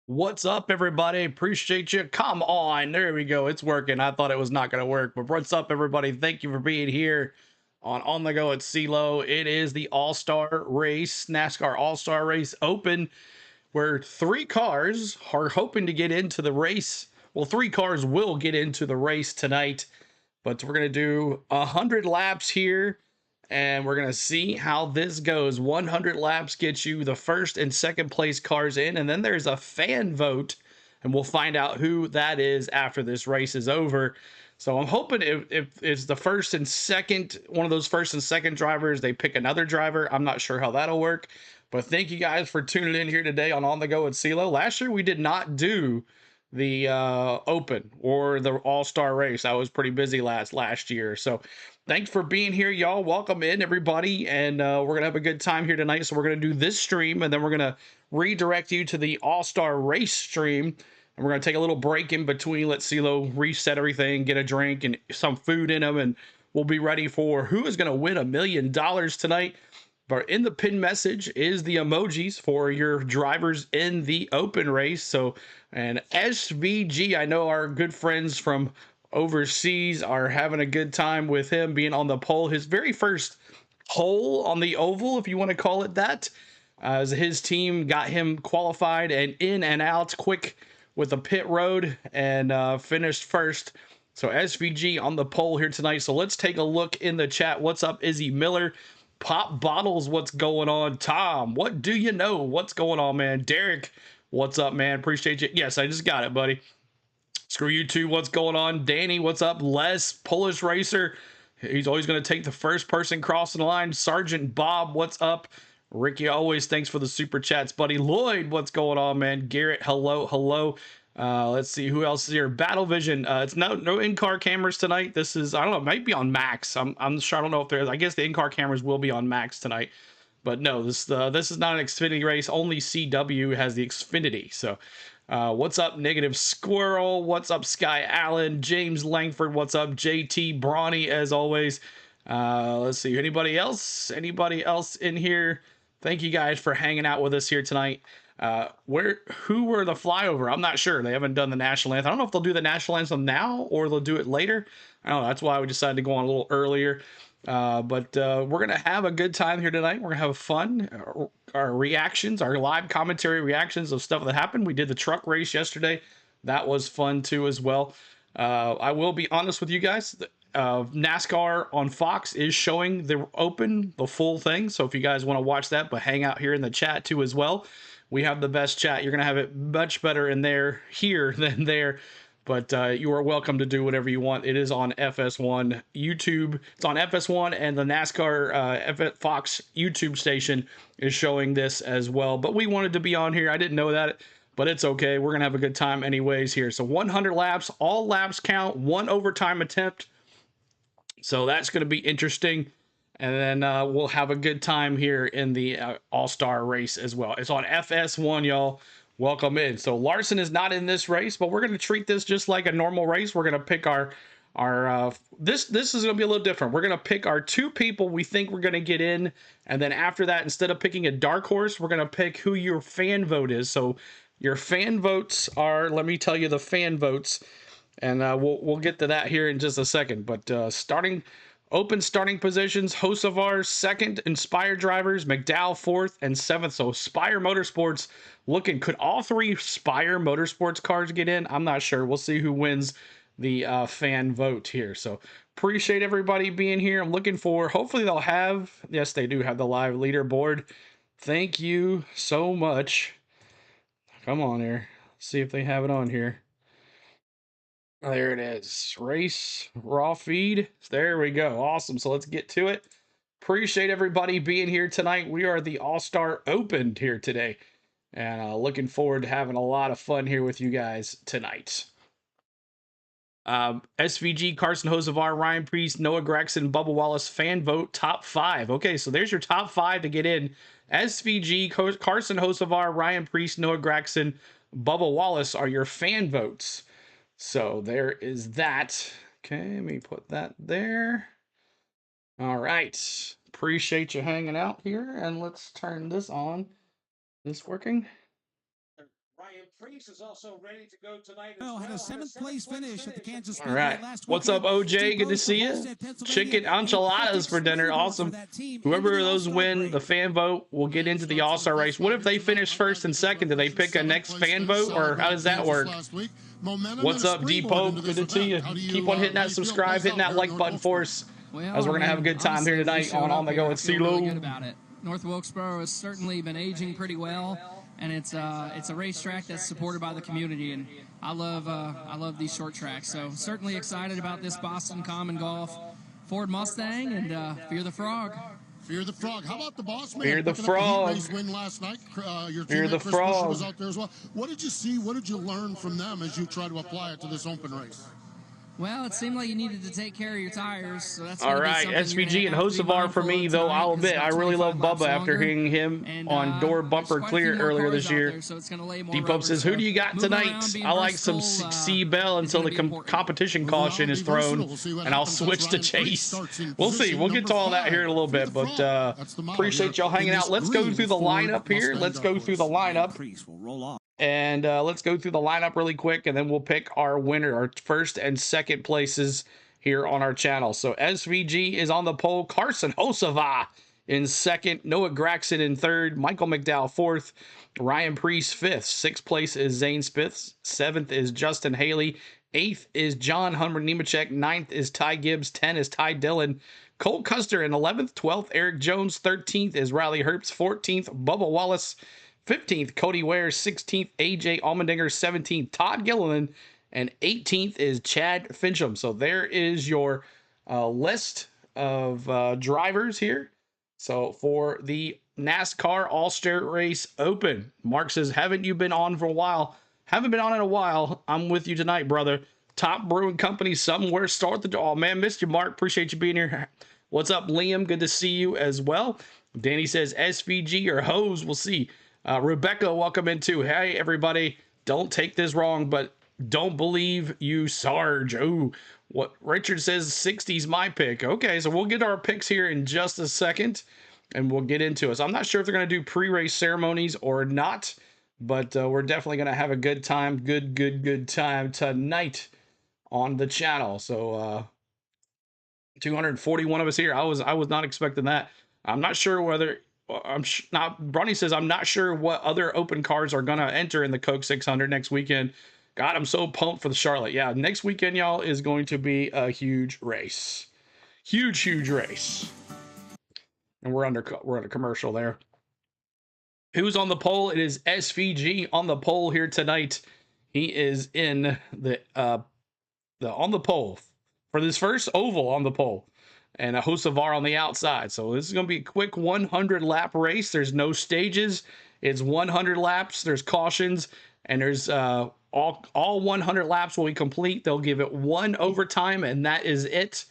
What's up, everybody? Appreciate you. Come on. There we go. It's working. I thought it was not going to work, but what's up, everybody? Thank you for being here on the Go at CeeLo. It is the All Star Race, NASCAR All Star Race Open, where three cars are hoping to get into the race. Well, three cars will get into the race tonight, but we're going to do 100 laps here and we're going to see how this goes. 100 laps gets you the first and second place cars in, and then there's a fan vote, and we'll find out who that is after this race is over. So I'm hoping if it's the first and second, one of those first and second drivers, they pick another driver. I'm not sure how that'll work, but thank you guys for tuning in here today on the Go with CeeLo. Last year we did not do the Open or the All Star Race. I was pretty busy last year, so thanks for being here, y'all. Welcome in, everybody, and we're gonna have a good time here tonight. So we're gonna do this stream, and then we're gonna redirect you to the All Star Race stream, and we're gonna take a little break in between. Let CeeLo reset everything, get a drink and some food in them, and we'll be ready for who is gonna win $1 million tonight. But in the pin message is the emojis for your drivers in the open race. So, and SVG, I know our good friends from overseas are having a good time with him being on the pole. His very first pole on the oval, if you want to call it that, as his team got him qualified and in and out quick with a pit road and finished first. So SVG on the pole here tonight. So let's take a look in the chat. What's up, Izzy Miller? Pop Bottles, what's going on? Tom, what do you know? What's going on, man? Derek, what's up, man? Appreciate you. Yes, I just got it, buddy. Screw you too. What's going on? Danny, what's up? Les, Polish Racer. He's always going to take the first person crossing the line. Sergeant Bob, what's up? Ricky, always thanks for the super chats, buddy. Lloyd, what's going on, man? Garrett, hello, hello. Let's see who else is here. Battle Vision. It's no in-car cameras tonight. This is, I don't know, it might be on Max. I'm sure. I don't know if there's. I guess the in-car cameras will be on Max tonight. But no, this is not an Xfinity race. Only CW has the Xfinity. So, what's up, Negative Squirrel? What's up, Sky Allen? James Langford? What's up, JT Brawny? As always. Let's see. Anybody else? Anybody else in here? Thank you guys for hanging out with us here tonight. Who were the flyover? I'm not sure. They haven't done the national anthem. I don't know if they'll do the national anthem now or they'll do it later. I don't know. That's why we decided to go on a little earlier. But we're gonna have a good time here tonight. We're gonna have fun. Our reactions, our live commentary reactions of stuff that happened. We did the truck race yesterday. That was fun too as well. I will be honest with you guys. NASCAR on Fox is showing the Open, the full thing. So if you guys want to watch that, but hang out here in the chat too as well. We have the best chat. You're gonna have it much better in there here than there. But you are welcome to do whatever you want. It is on FS1 YouTube. It's on FS1, and the NASCAR Fox YouTube station is showing this as well. But we wanted to be on here. I didn't know that, but it's okay. We're gonna have a good time anyways here. So 100 laps, all laps count, one overtime attempt. So that's going to be interesting. And then we'll have a good time here in the All-Star race as well. It's on FS1, y'all. Welcome in. So Larson is not in this race, but we're going to treat this just like a normal race. We're going to pick our this is going to be a little different. We're going to pick our two people we think we're going to get in. And then after that, instead of picking a dark horse, we're going to pick who your fan vote is. So your fan votes are, let me tell you the fan votes. And we'll get to that here in just a second. But open starting positions, Hocevar second, Inspire drivers, McDowell fourth and seventh. So Spire Motorsports looking. Could all three Spire Motorsports cars get in? I'm not sure. We'll see who wins the fan vote here. So appreciate everybody being here. I'm looking for. Hopefully they'll have. Yes, they do have the live leaderboard. Thank you so much. Come on here. See if they have it on here. There it is. Race raw feed. There we go. Awesome. So let's get to it. Appreciate everybody being here tonight. We are the All-Star Open here today. And looking forward to having a lot of fun here with you guys tonight. SVG, Carson Hocevar, Ryan Priest, Noah Gregson, Bubba Wallace, fan vote, top 5. Okay, so there's your top 5 to get in. SVG, Carson Hocevar, Ryan Priest, Noah Gregson, Bubba Wallace are your fan votes. So there is that. Okay, let me put that there. All right. Appreciate you hanging out here. And let's turn this on. Is this working? Had a 7th place finish at the Kansas All Speedway right. last What's weekend. up, OJ? Good to see you. Homestead, Pennsylvania, Chicken enchiladas for dinner. Awesome. Whoever of those win the fan vote will get into the All-Star race. What if they finish first and second? Do they pick a next fan vote, or how does that work? What's up, D-Pope? Good to see you. Keep on hitting that subscribe, hitting that like button for us, as we're going to have a good time here tonight on the Go at CeeLo. Really good about it. North Wilkesboro has certainly been aging pretty well, and it's a racetrack that's supported by the community, and I love these short tracks. So certainly excited about this Boston Common Golf Ford Mustang, and Fear the Frog. Fear the Frog. How about the boss man? Fear the Frog. Race win last night. Your Fear the Chris Frog was out there as well. What did you see? What did you learn from them as you try to apply it to this open race? Well, it seemed like you needed to take care of your tires, so that's all right. SVG and Hocevar for me, though. I'll admit, I really love Bubba after hearing him on door bumper clear earlier this year. D-Pope says, who do you got tonight? I like some C Bell until the competition caution is thrown, and I'll switch to Chase. We'll see. We'll get to all that here in a little bit, but appreciate y'all hanging out. Let's go through the lineup here. Let's go through the lineup. And let's go through the lineup really quick, and then we'll pick our winner, our first and second places here on our channel. So SVG is on the pole. Carson Hocevar in second. Noah Graxon in third. Michael McDowell fourth. Ryan Priest fifth. Sixth place is Zane Spiths. Seventh is Justin Haley. Eighth is John Hummer Nemechek. Ninth is Ty Gibbs. 10 is Ty Dillon. Cole Custer in 11th. 12th, Eric Jones. 13th is Riley Herbst. 14th, Bubba Wallace. 15th, Cody Ware. 16th, AJ Allmendinger. 17th, Todd Gilliland. And 18th is Chad Fincham. So there is your list of drivers here. So for the NASCAR All Star Race Open, Mark says, haven't you been on for a while? Haven't been on in a while. I'm with you tonight, brother. Top Brewing Company somewhere. Start the... Oh, man, missed you, Mark. Appreciate you being here. What's up, Liam? Good to see you as well. Danny says, SVG or Hose. We'll see. Rebecca, welcome in too. Hey, everybody. Don't take this wrong, but don't believe you, Sarge. Oh, what Richard says, 60's my pick. Okay, so we'll get our picks here in just a second, and we'll get into it. So I'm not sure if they're going to do pre-race ceremonies or not, but we're definitely going to have a good time, good time tonight on the channel. So 241 of us here. I was not expecting that. I'm not sure whether... Bronny says, I'm not sure what other open cars are going to enter in the Coke 600 next weekend. God, I'm so pumped for the Charlotte. Yeah, next weekend, y'all, is going to be a huge race. Huge race. And we're under commercial there. Who's on the pole? It is SVG on the pole here tonight. He is in the on the pole for this first oval on the pole. And a Hocevar on the outside. So this is going to be a quick 100 lap race. There's no stages. It's 100 laps. There's cautions, and there's all 100 laps will be complete. They'll give it one overtime, and that is it.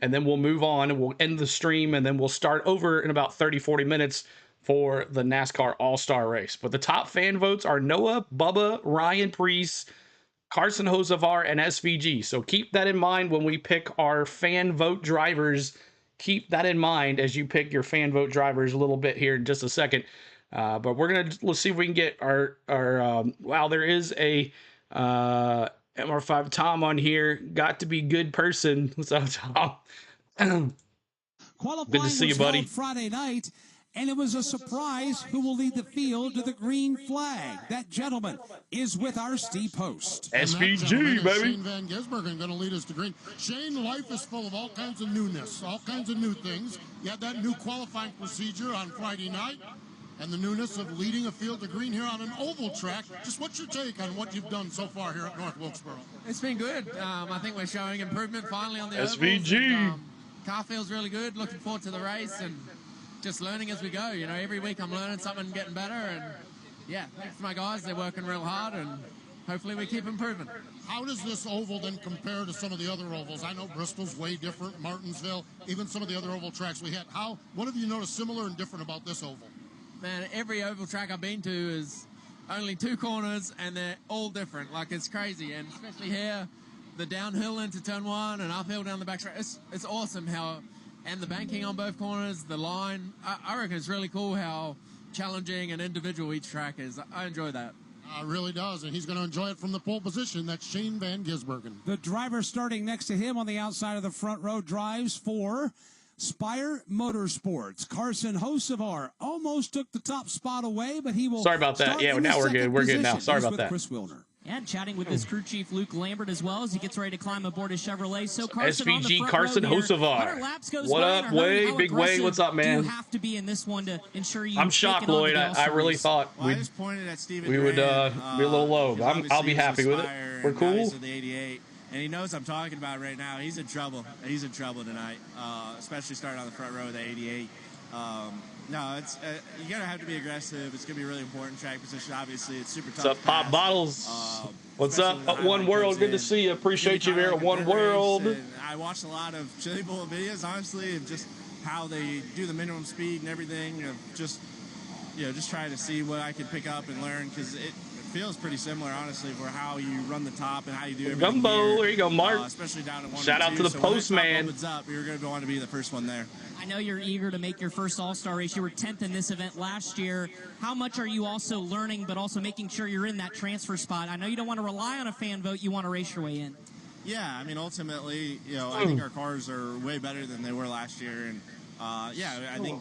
And then we'll move on, and we'll end the stream, and then we'll start over in about 30-40 minutes for the NASCAR All Star Race. But the top fan votes are Noah, Bubba, Ryan Priest, Carson Hocevar, and SVG. So keep that in mind when we pick our fan vote drivers. Keep that in mind as you pick your fan vote drivers a little bit here in just a second. But let's see if we can get our wow, there is a MR5 Tom on here. Got to be good person. What's up, Tom? Good to see you, buddy. Friday night, and it was a surprise who will lead the field to the green flag. That gentleman is with our Steve Post. SVG, baby. Shane Van Gisbergen going to lead us to green. Shane, life is full of all kinds of newness, all kinds of new things. You had that new qualifying procedure on Friday night, and the newness of leading a field to green here on an oval track. Just what's your take on what you've done so far here at North Wilkesboro? It's been good. I think we're showing improvement finally on the SVG. ovals, and, car feels really good. Looking forward to the race, and just learning as we go. You know, every week I'm learning something, getting better, and yeah, thanks to my guys. They're working real hard, and hopefully we keep improving. How does this oval then compare to some of the other ovals? I know Bristol's way different, Martinsville, even some of the other oval tracks we had. What have you noticed similar and different about this oval? Man, every oval track I've been to is only 2 corners, and they're all different. Like, it's crazy, and especially here, the downhill into turn 1 and uphill down the back straight. It's awesome how... And the banking on both corners, the line. I reckon it's really cool how challenging and individual each track is. I enjoy that. Really does, and he's going to enjoy it from the pole position. That's Shane Van Gisbergen. The driver starting next to him on the outside of the front row drives for Spire Motorsports. Carson Hocevar almost took the top spot away, but he will. Sorry about that. Yeah, now we're good. We're good now. Sorry about that. Chris Wilner. And chatting with his crew chief, Luke Lambert, as well, as he gets ready to climb aboard his Chevrolet. So Carson on the SVG front Carson row here. Hocevar. 100 laps goes What by up, in a hurry. Wade? How Big Wade, aggressive what's up, man? do you have to be in this one to ensure you I'm shocked, make it onto Lloyd. the I All-Star really race? thought Well, I just pointed at Steven we would Durant, be a little low. because I'll be obviously happy he's with it. Aspire, We're and cool. now he's with the 88, and he knows I'm talking about right now. He's in trouble. He's in trouble tonight, especially starting on the front row of the 88. No, it's you gotta have to be aggressive. It's gonna be really important track position. Obviously, it's super tough. What's up, Pop Bottles? What's up, One World? Good to see you. Appreciate you here at One World. I watched a lot of Chili Bowl videos, honestly, and just how they do the minimum speed and everything. Just trying to see what I could pick up and learn, because it feels pretty similar, honestly, for how you run the top and how you do everything. Gumbo, here, there you go, Mark. Especially down at 1 Shout and out 2. to the So when that top postman. opens up, you're going to want to be the first one there. I know you're eager to make your first All-Star race. You were 10th in this event last year. How much are you also learning, but also making sure you're in that transfer spot? I know you don't want to rely on a fan vote. You want to race your way in. Yeah, I mean, ultimately, I think our cars are way better than they were last year, and I think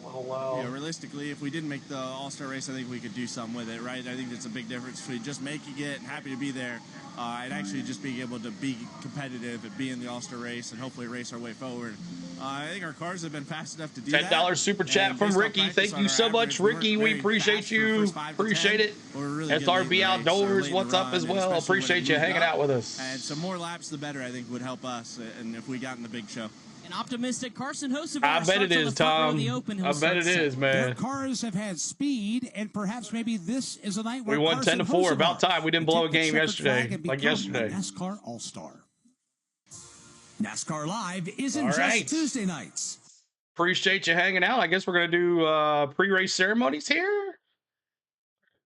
realistically, if we didn't make the All-Star race, I think we could do something with it, right? I think that's a big difference between just making it, happy to be there, and actually just being able to be competitive and be in the All-Star race and hopefully race our way forward. I think our cars have been fast enough to do that. $10 super chat from Ricky. Thank you so much, Ricky. We appreciate you. Appreciate it. SRB Outdoors, what's up as well? Appreciate you hanging out with us. And some more laps, the better, I think, would help us, and if we got in the big show. An optimistic Carson Hocevar. I bet it is, Tom. I bet it is, Their man. cars have had speed, and perhaps maybe this is a night where We won Carson 10-4. Hocevar About time. We didn't can blow take a the game checkered yesterday, flag and like become yesterday. a NASCAR All-Star. NASCAR Live isn't All just right. Tuesday nights. Appreciate you hanging out. I guess we're going to do pre-race ceremonies here.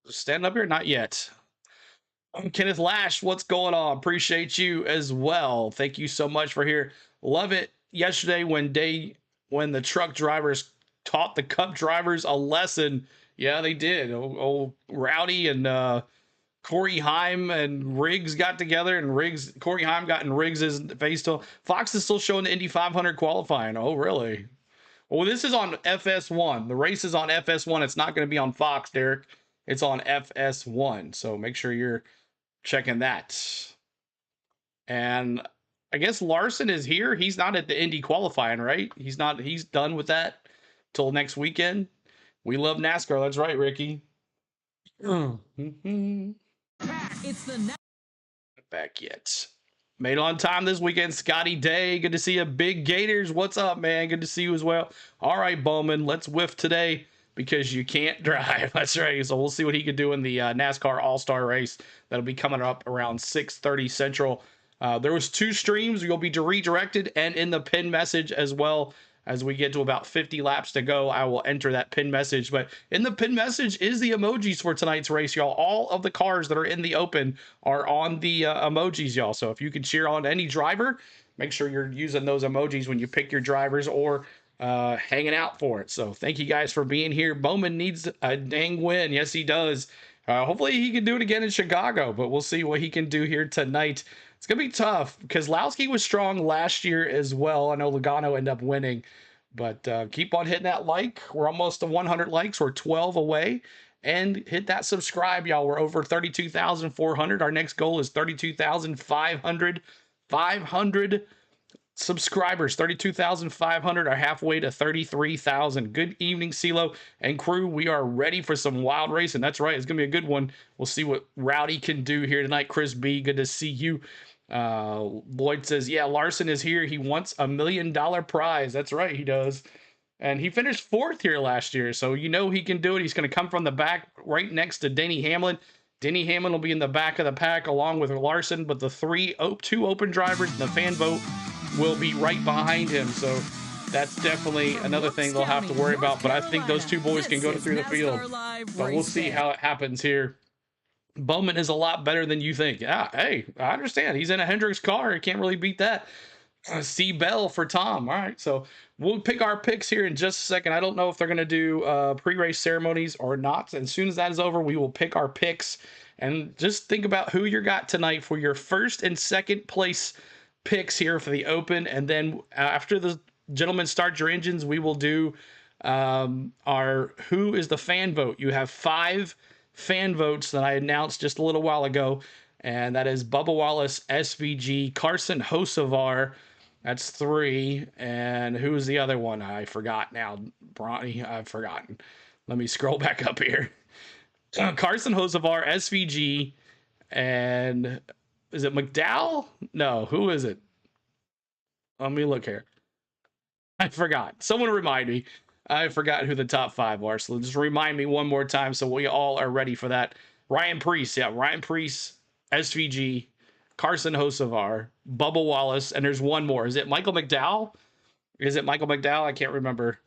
Stand up here? Not yet. Kenneth Lash, what's going on? Appreciate you as well. Thank you so much for here. Love it. Yesterday when the truck drivers taught the cup drivers a lesson. Yeah, they did. Old Rowdy and Corey Heim and Riggs got together, and Corey Heim got in Riggs' face. Fox is still showing the Indy 500 qualifying. Oh, really? Well, this is on FS1. The race is on FS1. It's not going to be on Fox, Derek. It's on FS1. So make sure you're checking that. And I guess Larson is here. He's not at the Indy qualifying, right? He's done with that till next weekend. We love NASCAR. That's right, Ricky. It's the Back yet. Made on time this weekend. Scotty Day. Good to see you. Big Gators. What's up, man? Good to see you as well. All right, Bowman. Let's whiff today because you can't drive. That's right. So we'll see what he can do in the NASCAR All Star Race. That'll be coming up around 6:30 Central. There was 2 streams. You'll be redirected, and in the pin message as well. As we get to about 50 laps to go, I will enter that pin message. But in the pin message is the emojis for tonight's race, y'all. All of the cars that are in the open are on the emojis, y'all. So if you can cheer on any driver, make sure you're using those emojis when you pick your drivers or hanging out for it. So thank you guys for being here. Bowman needs a dang win. Yes, he does. Hopefully he can do it again in Chicago, but we'll see what he can do here tonight. It's going to be tough because Lowski was strong last year as well. I know Logano ended up winning, but keep on hitting that like. We're almost to 100 likes. We're 12 away. And hit that subscribe, y'all. We're over 32,400. Our next goal is 32,500. 500 subscribers. 32,500 are halfway to 33,000. Good evening, CeeLo and crew. We are ready for some wild racing. That's right. It's going to be a good one. We'll see what Rowdy can do here tonight. Chris B, good to see you. Lloyd says, yeah, Larson is here. He wants $1 million prize. That's right, he does. And he finished 4th here last year, so you know he can do it. He's going to come from the back right next to Denny Hamlin. Denny Hamlin will be in the back of the pack along with Larson, but the 2 open drivers and the fan vote will be right behind him. So that's definitely another thing they'll have to worry about. But I think those 2 boys can go through the field. But we'll see how it happens here. Bowman is a lot better than you think. Yeah, hey, I understand. He's in a Hendricks car. You can't really beat that. C. Bell for Tom. All right, so we'll pick our picks here in just a second. I don't know if they're going to do pre-race ceremonies or not. As soon as that is over, we will pick our picks, And just think about who you got tonight for your first and second place picks here for the Open. And then after the gentlemen start your engines, we will do our who is the fan vote. You have 5 fan votes that I announced just a little while ago. And that is Bubba Wallace, SVG, Carson Hocevar. That's 3. And who is the other one? I forgot now. Bronny, I've forgotten. Let me scroll back up here. Carson Hocevar, SVG, and is it McDowell? No, who is it? Let me look here. I forgot. Someone remind me. I forgot who the top 5 are. So just remind me one more time so we all are ready for that. Ryan Preece. Yeah, Ryan Preece, SVG, Carson Hocevar, Bubba Wallace, and there's one more. Is it Michael McDowell? Is it Michael McDowell? I can't remember.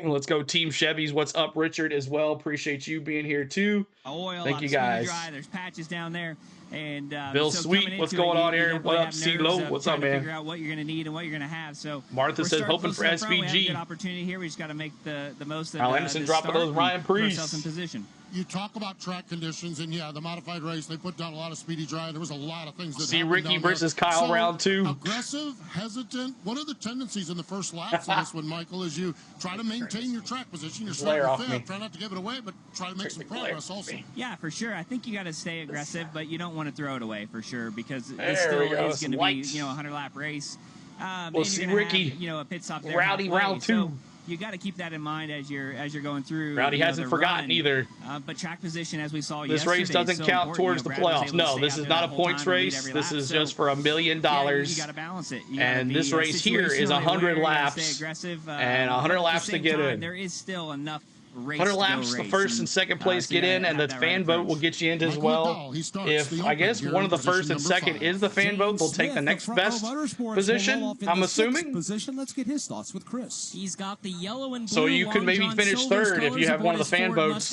Let's go Team Chevys. What's up, Richard, as well? Appreciate you being here, too. Oil, thank you, guys. Dry. There's patches down there. And Bill Sweet, what's going on here? What up, CeeLo? What's up, man? Figure out what you're going to need and what you're going to have. So Martha says, hoping for SVG. We have a good opportunity here. We just got to make the most of Al Anderson dropping those Ryan Preece. In position. You talk about track conditions, and yeah, the modified race, they put down a lot of speedy dry. There was a lot of things that see Ricky versus Kyle round 2. Aggressive, hesitant. One of the tendencies in the first laps of this one, Michael, is you try to maintain your track position. You're starting fifth. Try not to give it away, but try to make some progress also. Yeah, for sure. I think you got to stay aggressive, but you don't want to throw it away for sure because it there still is going to be, a 100-lap race. We'll see Ricky. Have, a pit stop there. Rowdy round 2. So you got to keep that in mind as you're going through. Rowdy hasn't forgotten either. But track position, as we saw this race doesn't count towards the playoffs. No, this is not a points race. This is just for $1 million. You got to balance it. And this race here is 100 laps and 100 laps to get in. There is still enough 100 laps, the first and second place get in, and the fan vote will get you in as well. If, I guess, one of the first and second is the fan vote, they'll take the next best position, I'm assuming. Let's get his thoughts with Chris. He's got the yellow and blue. So you could maybe finish third if you have one of the fan votes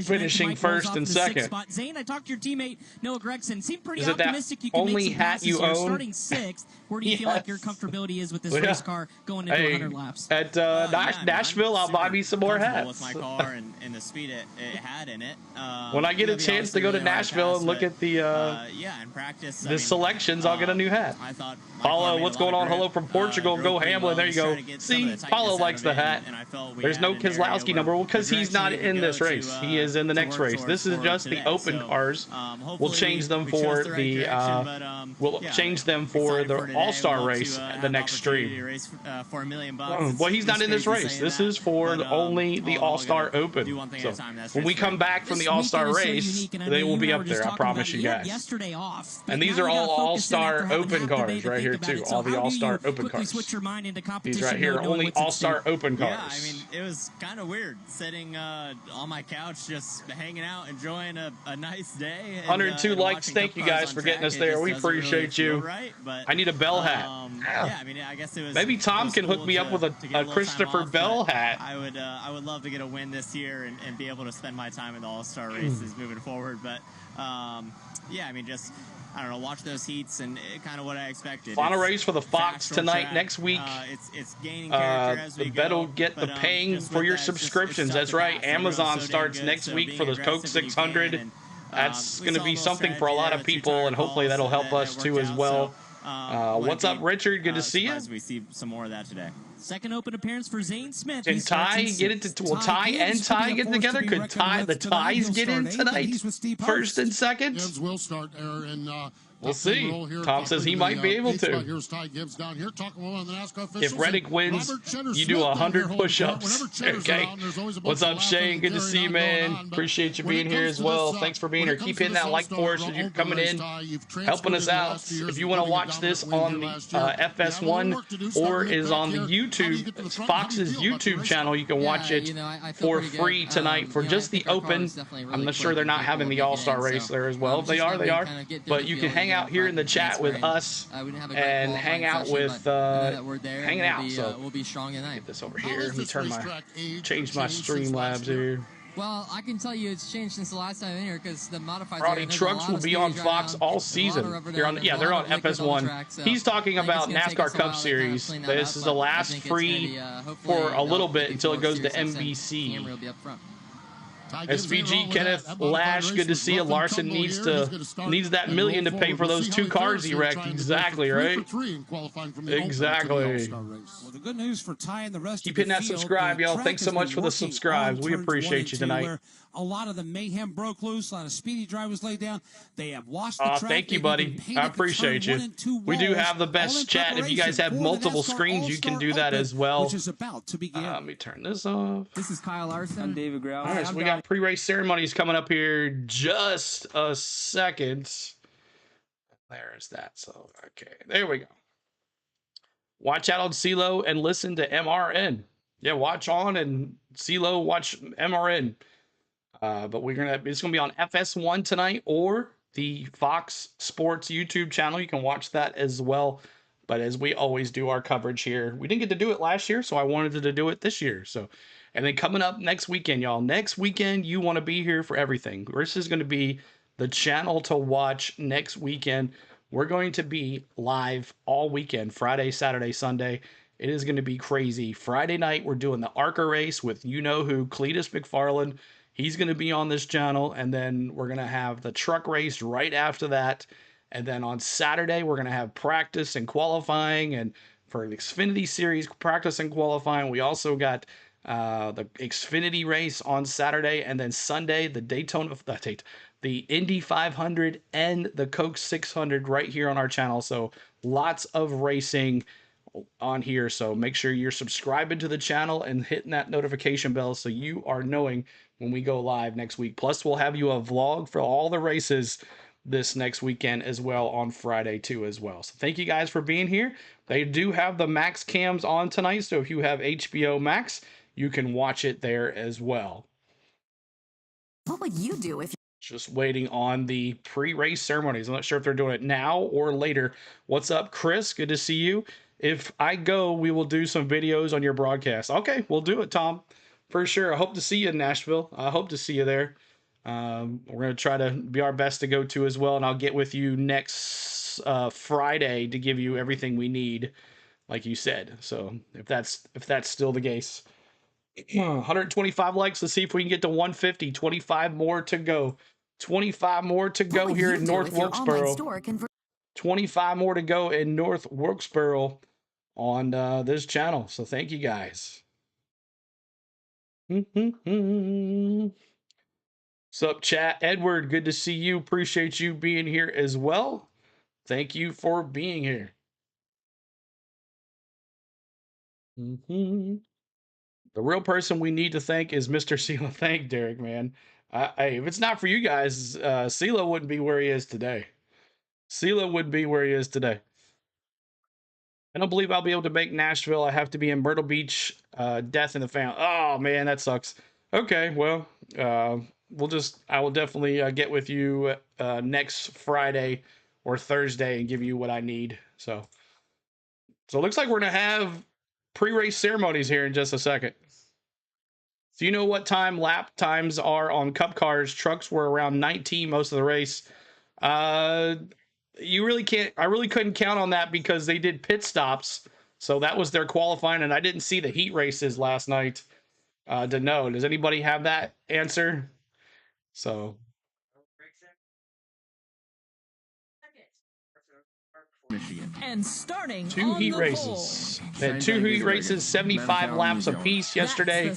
finishing first and second. Zane, I talked to your teammate, Noah Gregson. Seemed pretty optimistic you can make some passes here. Starting 6th, where do you feel like your comfortability is with this race car going into 100 laps? At Nashville, I'll buy me some more hats. My car and the speed it had in it. When I get a chance to go to Nashville and look at the in practice, the selections, I'll get a new hat. I thought Paulo, what's going on? Hello from Portugal. Go Hamlin. There you go. See, Paulo likes the hat. There's no Keselowski number because he's not in this race. He is in the next race. This is just the open cars. We'll change them for the All Star race the next stream. Well, he's not in this race. This is for only the All Star Open. So when we come back from the All Star race, they will be up there. I promise you guys. And these are all All Star Open cars right here too. All the All Star Open cars. These right here, only All Star Open cars. Yeah, I mean, it was kind of weird sitting on my couch, just hanging out, enjoying a nice day. 102 likes. Thank you guys for getting us there. We appreciate you. I need a Bell hat. Yeah, I mean, I guess it was. Maybe Tom can hook me up with a Christopher Bell hat. I would love to get a win this year and be able to spend my time in the All Star races moving forward. But yeah, I mean, just I don't know, watch those heats and kind of what I expected. Final race for the Fox tonight. Next week, it's gaining character as we go. That'll get the paying for your subscriptions. That's right. Amazon starts next week for the Coke 600. That's going to be something for a lot of people, and hopefully that'll help us too as well. What's up, Richard? Good to see you. We see some more of that today. Second open appearance for Zane Smith. Can Ty get it to? Will Ty and Ty get together? Could the Ties get in tonight? First and second. Gibbs will start there in. We'll see. Tom says he might be able to. Here's Ty Gibbs down here talking with one of the NASCAR officials. If Reddick wins, you do 100 push-ups. Okay. What's up, Shane? Good to see you, man. Appreciate you being here as well. Thanks for being here. Keep hitting that like for us as you're coming in, helping us out. If you want to watch this on the FS1 or is on the YouTube, Fox's YouTube channel, you can watch it for free tonight for just the Open. I'm not sure they're not having the All-Star race there as well. They are. But you can hang out here in the chat with us and hang out with hanging out. So we'll be strong tonight. Get this over here. Let me change my Streamlabs here. Well, I can tell you it's changed since the last time in here because the modified trucks will be on Fox all season. They're on FS1. He's talking about NASCAR Cup Series. This is the last free for a little bit until it goes to NBC. SVG Kenneth Lash, good to see you. Larson needs that million to pay for those 2 cars he wrecked. Exactly, right? Exactly. Well, the good news for Ty and the rest Keep of the hitting that field, subscribe, the y'all. track Thanks so has much been for the working subscribes. on We turns 1 appreciate and you 2, tonight. where a lot of the mayhem broke loose, a lot of speedy drivers laid down. They have washed the track. Thank you, buddy. I appreciate you. We do have the best chat. If you guys have multiple screens, you can do that as well. Which is about to begin. Let me turn this off. This is Kyle Larson. I'm David Grau. All right, so we got pre-race ceremonies coming up here just a second. There's that. So, okay, there we go. Watch out on CeeLo and listen to MRN. Yeah, watch on and CeeLo, watch MRN. But it's gonna be on FS1 tonight or the Fox Sports YouTube channel. You can watch that as well. But as we always do our coverage here, we didn't get to do it last year, so I wanted to do it this year. So, and then coming up next weekend, y'all. Next weekend, you want to be here for everything. This is going to be the channel to watch next weekend. We're going to be live all weekend, Friday, Saturday, Sunday. It is going to be crazy. Friday night, we're doing the ARCA race with you-know-who, Cletus McFarland. He's going to be on this channel, and then we're going to have the truck race right after that. And then on Saturday, we're going to have practice and qualifying. And for the Xfinity Series, practice and qualifying. We also got the Xfinity race on Saturday. And then Sunday, the the Indy 500 and the Coke 600 right here on our channel. So lots of racing on here. So make sure you're subscribing to the channel and hitting that notification bell so you are knowing when we go live next week. Plus, we'll have you a vlog for all the races this next weekend as well on Friday too as well. So thank you guys for being here. They do have the Max cams on tonight, so if you have HBO Max, you can watch it there as well. What would you do if just waiting on the pre-race ceremonies? I'm not sure if they're doing it now or later. What's up, Chris? Good to see you. If I go, we will do some videos on your broadcast. Okay, we'll do it, Tom, for sure. I hope to see you in Nashville. I hope to see you there. We're going to try to be our best to go to as well, and I'll get with you next Friday to give you everything we need, like you said. So if that's still the case. 125 likes. Let's see if we can get to 150. 25 more to go. 25 more to go here in North Wilkesboro. 25 more to go in North Wilkesboro on this channel. So thank you guys. What's up, chat? Edward, good to see you. Appreciate you being here as well. Thank you for being here. The real person we need to thank is Mr. CeeLo. Thank Derek, man. Hey, if it's not for you guys, CeeLo wouldn't be where he is today. CeeLo would be where he is today. I don't believe I'll be able to make Nashville. I have to be in Myrtle Beach. Death in the family. Oh, man, that sucks. Okay, well, I will definitely get with you next Friday or Thursday and give you what I need. So it looks like we're going to have pre-race ceremonies here in just a second. So you know what time lap times are on Cup cars? Trucks were around 19 most of the race. You really can't. I really couldn't count on that because they did pit stops. So that was their qualifying, and I didn't see the heat races last night to know. Does anybody have that answer? So. Michigan. And starting two heat races. They had two heat races, 75 laps apiece yesterday.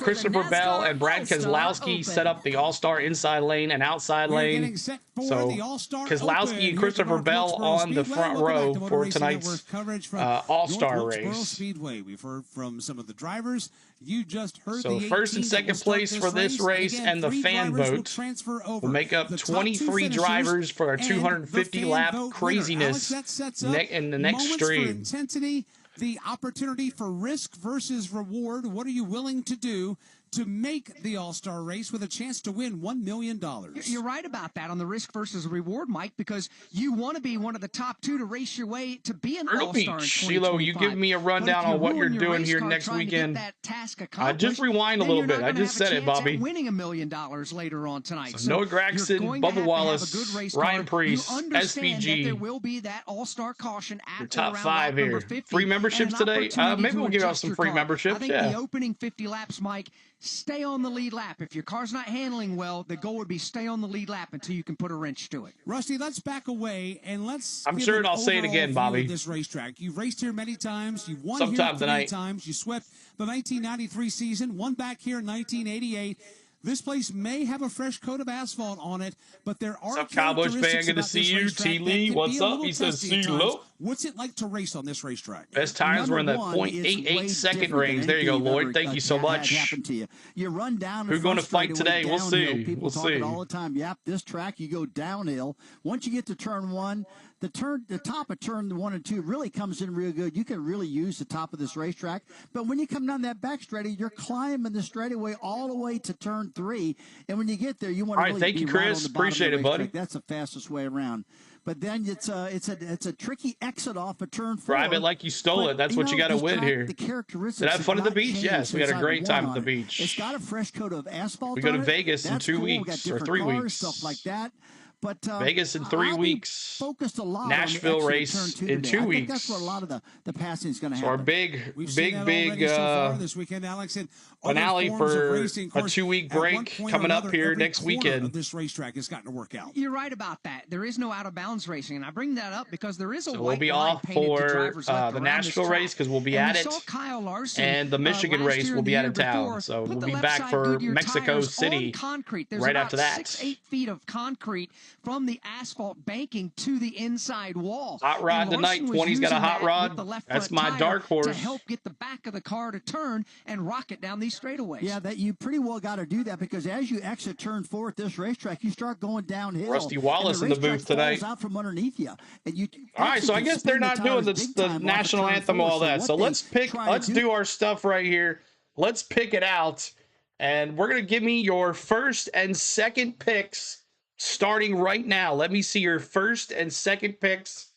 Christopher Bell and Brad Keselowski set up the All-Star inside lane and outside lane. So Keselowski and Christopher Bell on the front row for tonight's All-Star race. Speedway. We've heard from some of the drivers. You just heard so first and second place for this race and the fan vote will make up 23 drivers for our 250 lap craziness in the next stream. Intensity, the opportunity for risk versus reward. What are you willing to do to make the All-Star race with a chance to win $1 million? You're right about that on the risk versus reward, Mike, because you want to be one of the top two to race your way to be an All-Star in 2025. CeeLo, you give me a rundown on what you're doing here next weekend. Just rewind a little bit. I just said it, Bobby. Winning $1 million later on tonight. So Noah Gragson, Bubba Wallace, Ryan Preece, SVG. There will be that All-Star caution at your top 5 here. Free memberships today. Maybe we'll give out some free memberships. I think the opening 50 laps, Mike, stay on the lead lap. If your car's not handling well, the goal would be stay on the lead lap until you can put a wrench to it. Rusty, let's back away and let's. I'm sure I'll say it again, Bobby. This racetrack, you've raced here many times. You've won Sometime here 3 tonight. times. You swept the 1993 season. Won back here in 1988. This place may have a fresh coat of asphalt on it, but there are. What's up, Cowboys fan? Good to see you. T. Lee, what's up? He says, see you, low. What's it like to race on this racetrack? Best times were in the 0.88 second range. There you go, Lloyd. Thank you so much. You run down. Who's going to fight today? We'll see. People talk it all the time. Yep, this track you go downhill. Once you get to turn 1, the top of turn 1 and 2 really comes in real good. You can really use the top of this racetrack. But when you come down that back straightaway, you're climbing the straightaway all the way to turn 3. And when you get there, you want to really thank you, Chris. Appreciate it, buddy. That's the fastest way around. But then it's a tricky exit off of turn 4. Drive it like you stole it. That's what you got to win here. The characteristics. Did I have fun at the beach? Yes, we had a great time at the beach. It's got a fresh coat of asphalt. We go to on it. Vegas in That's 2 cool. weeks We got or 3 different cars, weeks. stuff like that. But Vegas in 3 weeks. Focused a lot Nashville on the race turn 2 in today. 2 I weeks. think that's where a lot of the passing is going to So happen. our big So far this weekend, Alex, and finale for racing, a 2-week break coming up here next weekend. This racetrack has gotten to work out. You're right about that. There is no out of bounds racing, and I bring that up because there is a So white we'll be line off painted to for drivers left the around Nashville this track. race because we'll be And at we saw it, Kyle Larson, and the Michigan last race year will and be the out year of town. before, So put we'll the be left back side for Goodyear Mexico tires City on concrete. There's right about after that. 6-8 feet of concrete from the asphalt banking to the inside wall. Hot rod And tonight. Larson was 20's got a using hot that rod. with the left That's front my tire dark horse. to help get the back of the car to turn and rock it down these straightaways. Yeah, that you pretty well got to do that because as you exit turn 4 at this racetrack, you start going downhill. Rusty Wallace in the booth tonight. Out from underneath you, and you. All right, so I guess they're not doing the national anthem, all that. So let's do our stuff right here. Let's pick it out, and we're gonna give me your first and second picks starting right now. Let me see your first and second picks.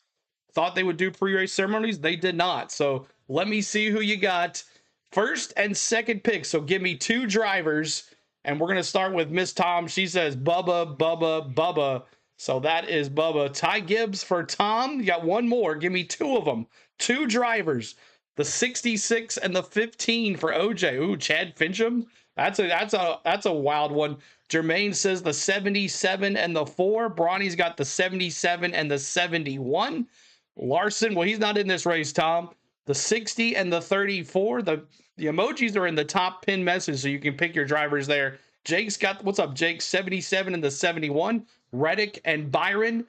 Thought they would do pre-race ceremonies, they did not. So let me see who you got. First and second picks. So give me 2 drivers, and we're gonna start with Miss Tom. She says Bubba, Bubba, Bubba. So that is Bubba. Ty Gibbs for Tom. You got one more. Give me 2 of them. 2 drivers. The 66 and the 15 for OJ. Ooh, Chad Fincham. That's a wild one. Jermaine says the 77 and the 4. Bronny's got the 77 and the 71. Larson, well, he's not in this race, Tom. The 60 and the 34. The emojis are in the top pin message, so you can pick your drivers there. Jake's got, what's up, Jake? 77 and the 71. Reddick and Byron.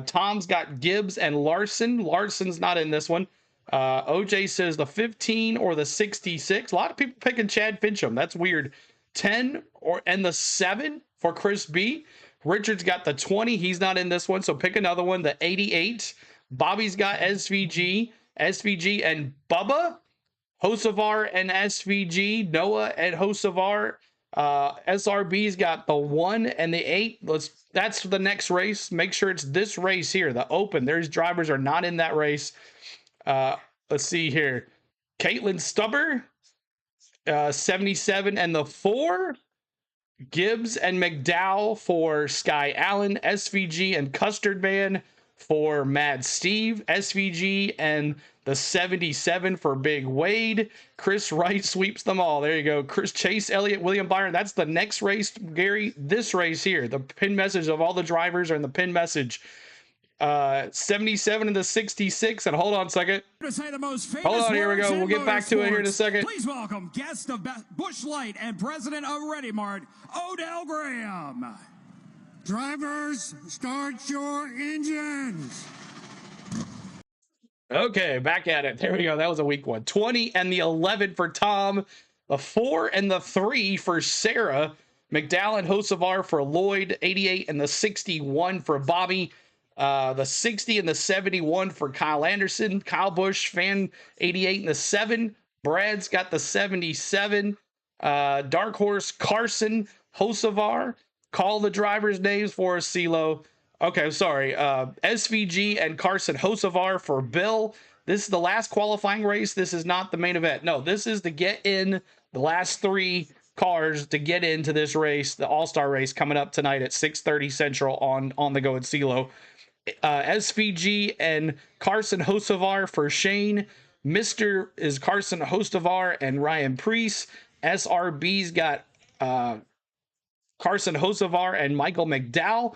Tom's got Gibbs and Larson. Larson's not in this one. OJ says the 15 or the 66. A lot of people picking Chad Fincham. That's weird. 10 and the 7 for Chris B. Richard's got the 20. He's not in this one, so pick another one. The 88. Bobby's got SVG and Bubba. Hocevar and SVG. Noah and Hocevar. SRB's got the 1 and the 8. That's the next race. Make sure it's this race here, the Open. There's drivers are not in that race. Let's see here. Caitlin Stubber, 77 and the 4. Gibbs and McDowell for Sky Allen. SVG and Custard Man for Mad Steve. SVG and the 77 for Big Wade. Chris Wright sweeps them all. There you go. Chris Chase, Elliott, William Byron. That's the next race, Gary. This race here. The pin message of all the drivers are in the pin message. 77 and the 66. And hold on a second. To say the most famous hold on, here we go. words We'll get back to it here in a motorsports. second. Please welcome guest of Busch Light and president of Ready Mart, Odell Graham. Drivers, start your engines. Okay, back at it. There we go. That was a weak one. 20 and the 11 for Tom. The 4 and the 3 for Sarah. McDowell and Hocevar for Lloyd. 88 and the 61 for Bobby. The 60 and the 71 for Kyle Anderson. Kyle Busch, fan 88 and the 7. Brad's got the 77. Dark Horse, Carson, Hocevar. Call the drivers' names for us, CeeLo. Okay, sorry. SVG and Carson Hocevar for Bill. This is the last qualifying race. This is not the main event. No, this is to get in the last 3 cars to get into this race, the All-Star race coming up tonight at 6:30 Central on the Go at CeeLo. SVG and Carson Hocevar for Shane. Mr. is Carson Hocevar and Ryan Priest. SRB's got Carson Hocevar and Michael McDowell.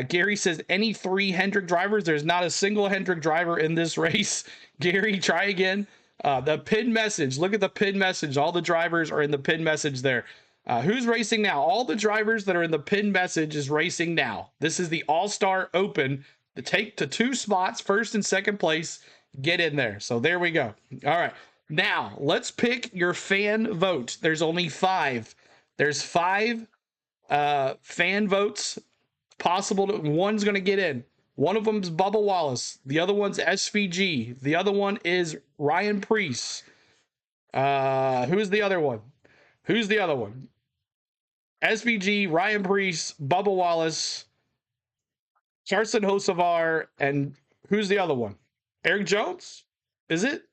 Gary says any 3 Hendrick drivers. There's not a single Hendrick driver in this race. Gary, try again. The pin message. Look at the pin message. All the drivers are in the pin message there. Who's racing now? All the drivers that are in the pin message is racing now. This is the All-Star Open. The take to 2 spots, first and second place. Get in there. So there we go. All right. Now, let's pick your fan vote. There's only 5. There's 5 fan votes possible. One's going to get in. One of them is Bubba Wallace. The other one's SVG. The other one is Ryan Preece. Who's the other one? Who's the other one? SVG, Ryan Preece, Bubba Wallace, Carson Hocevar, and who's the other one? Eric Jones? Is it?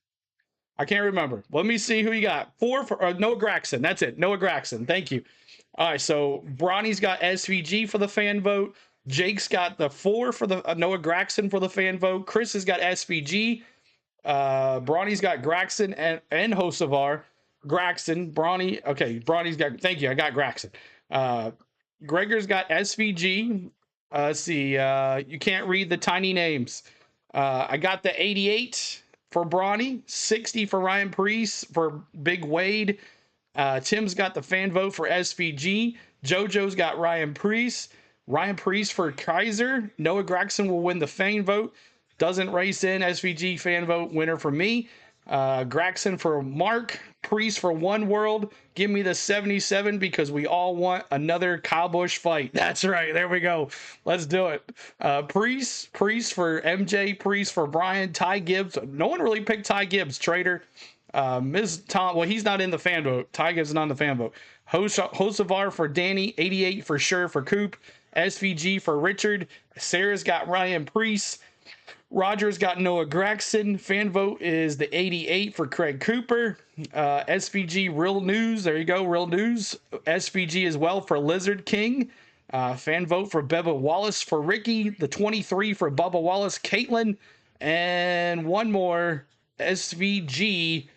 I can't remember. Let me see who you got. 4 for Noah Gragson. That's it. Noah Gragson. Thank you. All right, so Bronny's got SVG for the fan vote. Jake's got the 4 for the Noah Gragson for the fan vote. Chris has got SVG. Bronny's got Gragson and Hocevar. Gragson, Bronny. Okay, Bronny's got. Thank you. I got Gragson. Gregor's got SVG. Let's see. You can't read the tiny names. I got the 88 for Bronny, 60 for Ryan Preece for Big Wade. Tim's got the fan vote for SVG. JoJo's got Ryan Preece. Ryan Preece for Kaiser. Noah Gragson will win the fan vote. Doesn't race in. SVG fan vote winner for me. Gragson for Mark. Preece for One World. Give me the 77 because we all want another Kyle Busch fight. That's right. There we go. Let's do it. Preece for MJ. Preece for Brian. Ty Gibbs. No one really picked Ty Gibbs. Trader. Ms. Tom. Well, he's not in the fan vote. Ty Gibbs is not in the fan vote. Hocevar for Danny. 88 for sure for Coop. SVG for Richard. Sarah's got Ryan Preece. Roger's got Noah Gragson. Fan vote is the 88 for Craig Cooper. SVG Real News. There you go, Real News. SVG as well for Lizard King. Fan vote for Bubba Wallace for Ricky. The 23 for Bubba Wallace, Caitlin. And one more, SVG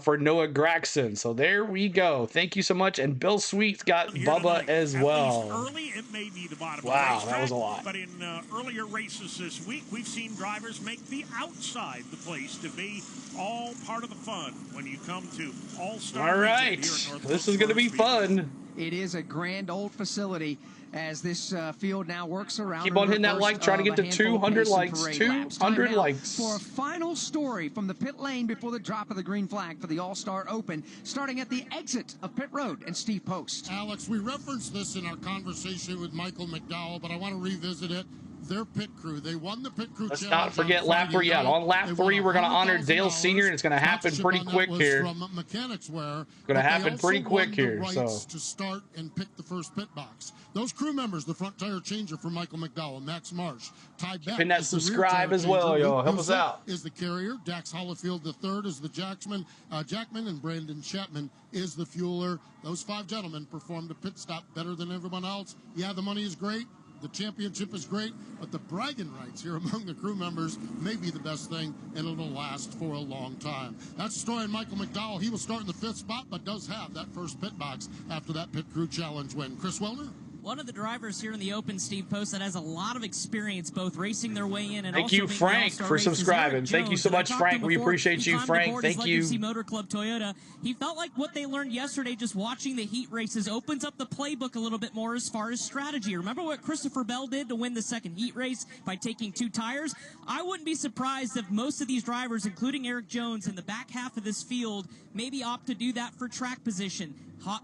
for Noah Gragson. So there we go. Thank you so much. And Bill Sweet's got Bubba as well. Early, it may be the bottom wow, of the that was a lot. But in earlier races this week, we've seen drivers make the outside the place to be all part of the fun when you come to All-Star. All right. This is going to be fun. It is a grand old facility as this field now works around. Keep on hitting that like, trying to get to 200 likes. 200 likes. For a final story from the pit lane before the drop of the green flag for the All-Star Open, starting at the exit of pit road and Steve Post. Alex, we referenced this in our conversation with Michael McDowell, but I want to revisit it. Their pit crew, they won the pit crew Let's challenge. not forget lap 3 yet. On lap 3, we're going to honor Dale Sr., and it's going to happen pretty quick here. It's going to happen pretty quick here. So to start and pick the first pit box. Those crew members, the front tire changer for Michael McDowell, Max Marsh, Ty Beck, hit that subscribe as well, yo. Help us out. Is the carrier. Dax Hollifield the third is the Jackman, and Brandon Chapman is the fueler. Those 5 gentlemen performed a pit stop better than everyone else. Yeah, the money is great. The championship is great, but the bragging rights here among the crew members may be the best thing, and it'll last for a long time. That's the story on Michael McDowell. He will start in the 5th spot, but does have that first pit box after that pit crew challenge win. Chris Wellner? One of the drivers here in the Open, Steve Post, that has a lot of experience both racing their way in and thank also you, Frank, for subscribing. Thank you so much, Frank. We appreciate you, Frank. Thank you. Legacy Motor Club Toyota. He felt like what they learned yesterday just watching the heat races opens up the playbook a little bit more as far as strategy. Remember what Christopher Bell did to win the second heat race by taking 2 tires? I wouldn't be surprised if most of these drivers, including Eric Jones, in the back half of this field, maybe opt to do that for track position.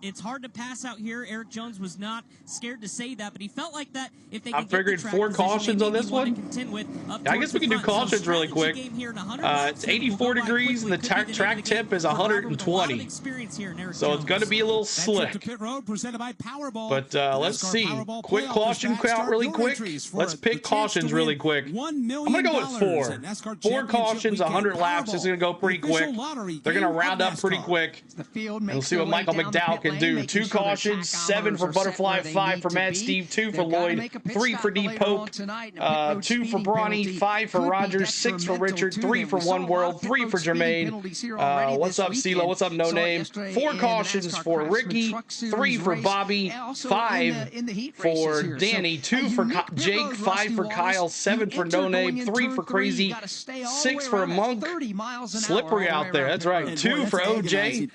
It's hard to pass out here. Eric Jones was not scared to say that, but he felt like that if they could figured 4 cautions on this one. I guess we can do cautions really quick. It's 84 degrees and the track temp is 120. So it's going to be a little slick. But let's see. Quick caution count really quick. Let's pick cautions really quick. I'm going to go with 4. 4 cautions, 100 laps. This is going to go pretty quick. They're going to round up pretty quick. And we'll see what Michael McDowell McDowell can do. 2 cautions, 7 for Butterfly, 5 for Matt Steve, 2 for Lloyd, 3 for D Pope, 2 for Brawny, 5 for Rogers, 6 for Richard, 3 for One World, 3 for Jermaine. What's up, CeeLo? What's up, No Name? 4 cautions for Ricky, 3 for Bobby, 5 for Danny, 2 for Jake, 5 for Kyle, 7 for No Name, 3 for Crazy, 6 for Monk. Slippery out there. That's right. 2 for OJ,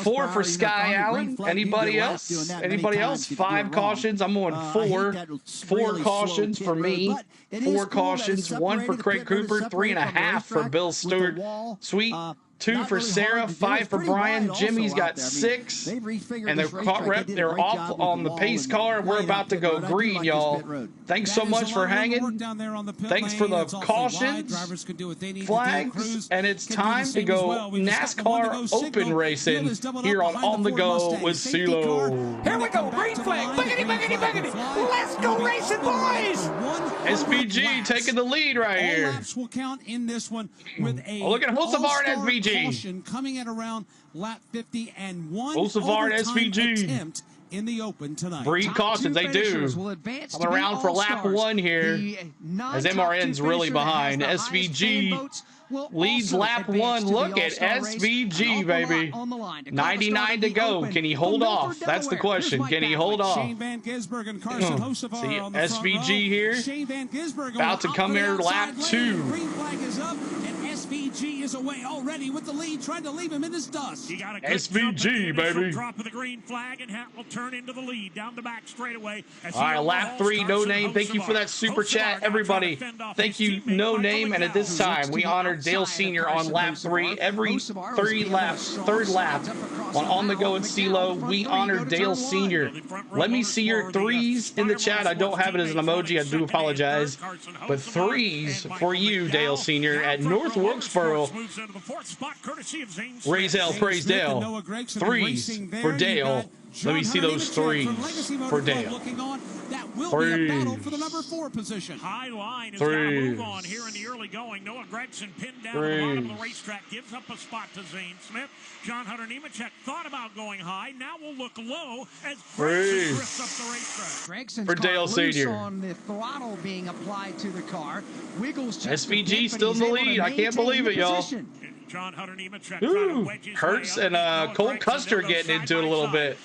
4 for Sky Allen. Anybody else? Anybody else? 5 cautions. I'm on 4. 4 cautions for me. 4 cautions. 1 for Craig Cooper. 3.5 for Bill Stewart. Sweet. 2 for Sarah, 5 for Brian. Jimmy's got 6, and they're off on the pace car. We're about to go green, y'all. Thanks so much for hanging. Thanks for the cautions, flags, and it's time to go NASCAR Open racing here on The Go with CeeLo. Here we go, green flag, boogity, boogity, boogity. Let's go racing, boys. SVG taking the lead right here. Laps will count in this one with a look at Hulsavar and SVG. Caution coming at around lap 50 and 1 Hulsavar and SVG attempt in the Open tonight. Breed cautions, they do. I'm around for lap 1 here as MRN's really behind. SVG leads lap 1. Look at SVG, baby. 99 to go. Can he hold off? That's the question. Can he hold off? See, SVG here. About to come here lap 2. Green flag is up, and SVG is away already with the lead, trying to leave him in his dust. SVG, baby. Drop of the green flag, and Hat will turn into the lead down the back straightaway. All right, lap 3, No Name. Thank you for that super chat, everybody. Thank you, No Name. And at this time, we honor Dale Sr. on lap 3. Every 3 laps, third lap on The Go with CeeLo, we honor Dale Sr. Let me see your 3s in the chat. I don't have it as an emoji. I do apologize. But 3s for you, Dale Sr. at North Wilkesboro. Raise hell, praise Dale. 3s for Dale. Let me see those 3s for Dale. That will be a battle for the number 4 position. High line is going to move on here in the early going. Noah Gregson pinned down at the bottom of the racetrack, gives up a spot to Zane Smith. John Hunter Nemechek thought about going high. Now we'll look low as Gregson drifts up the racetrack. Gregson's for Dale Sr. on the throttle being applied to the car. Wiggles just SVG still in the lead. I can't believe it, y'all. John Hunter Nemechek Hurts and Cole Custer getting into it a little bit.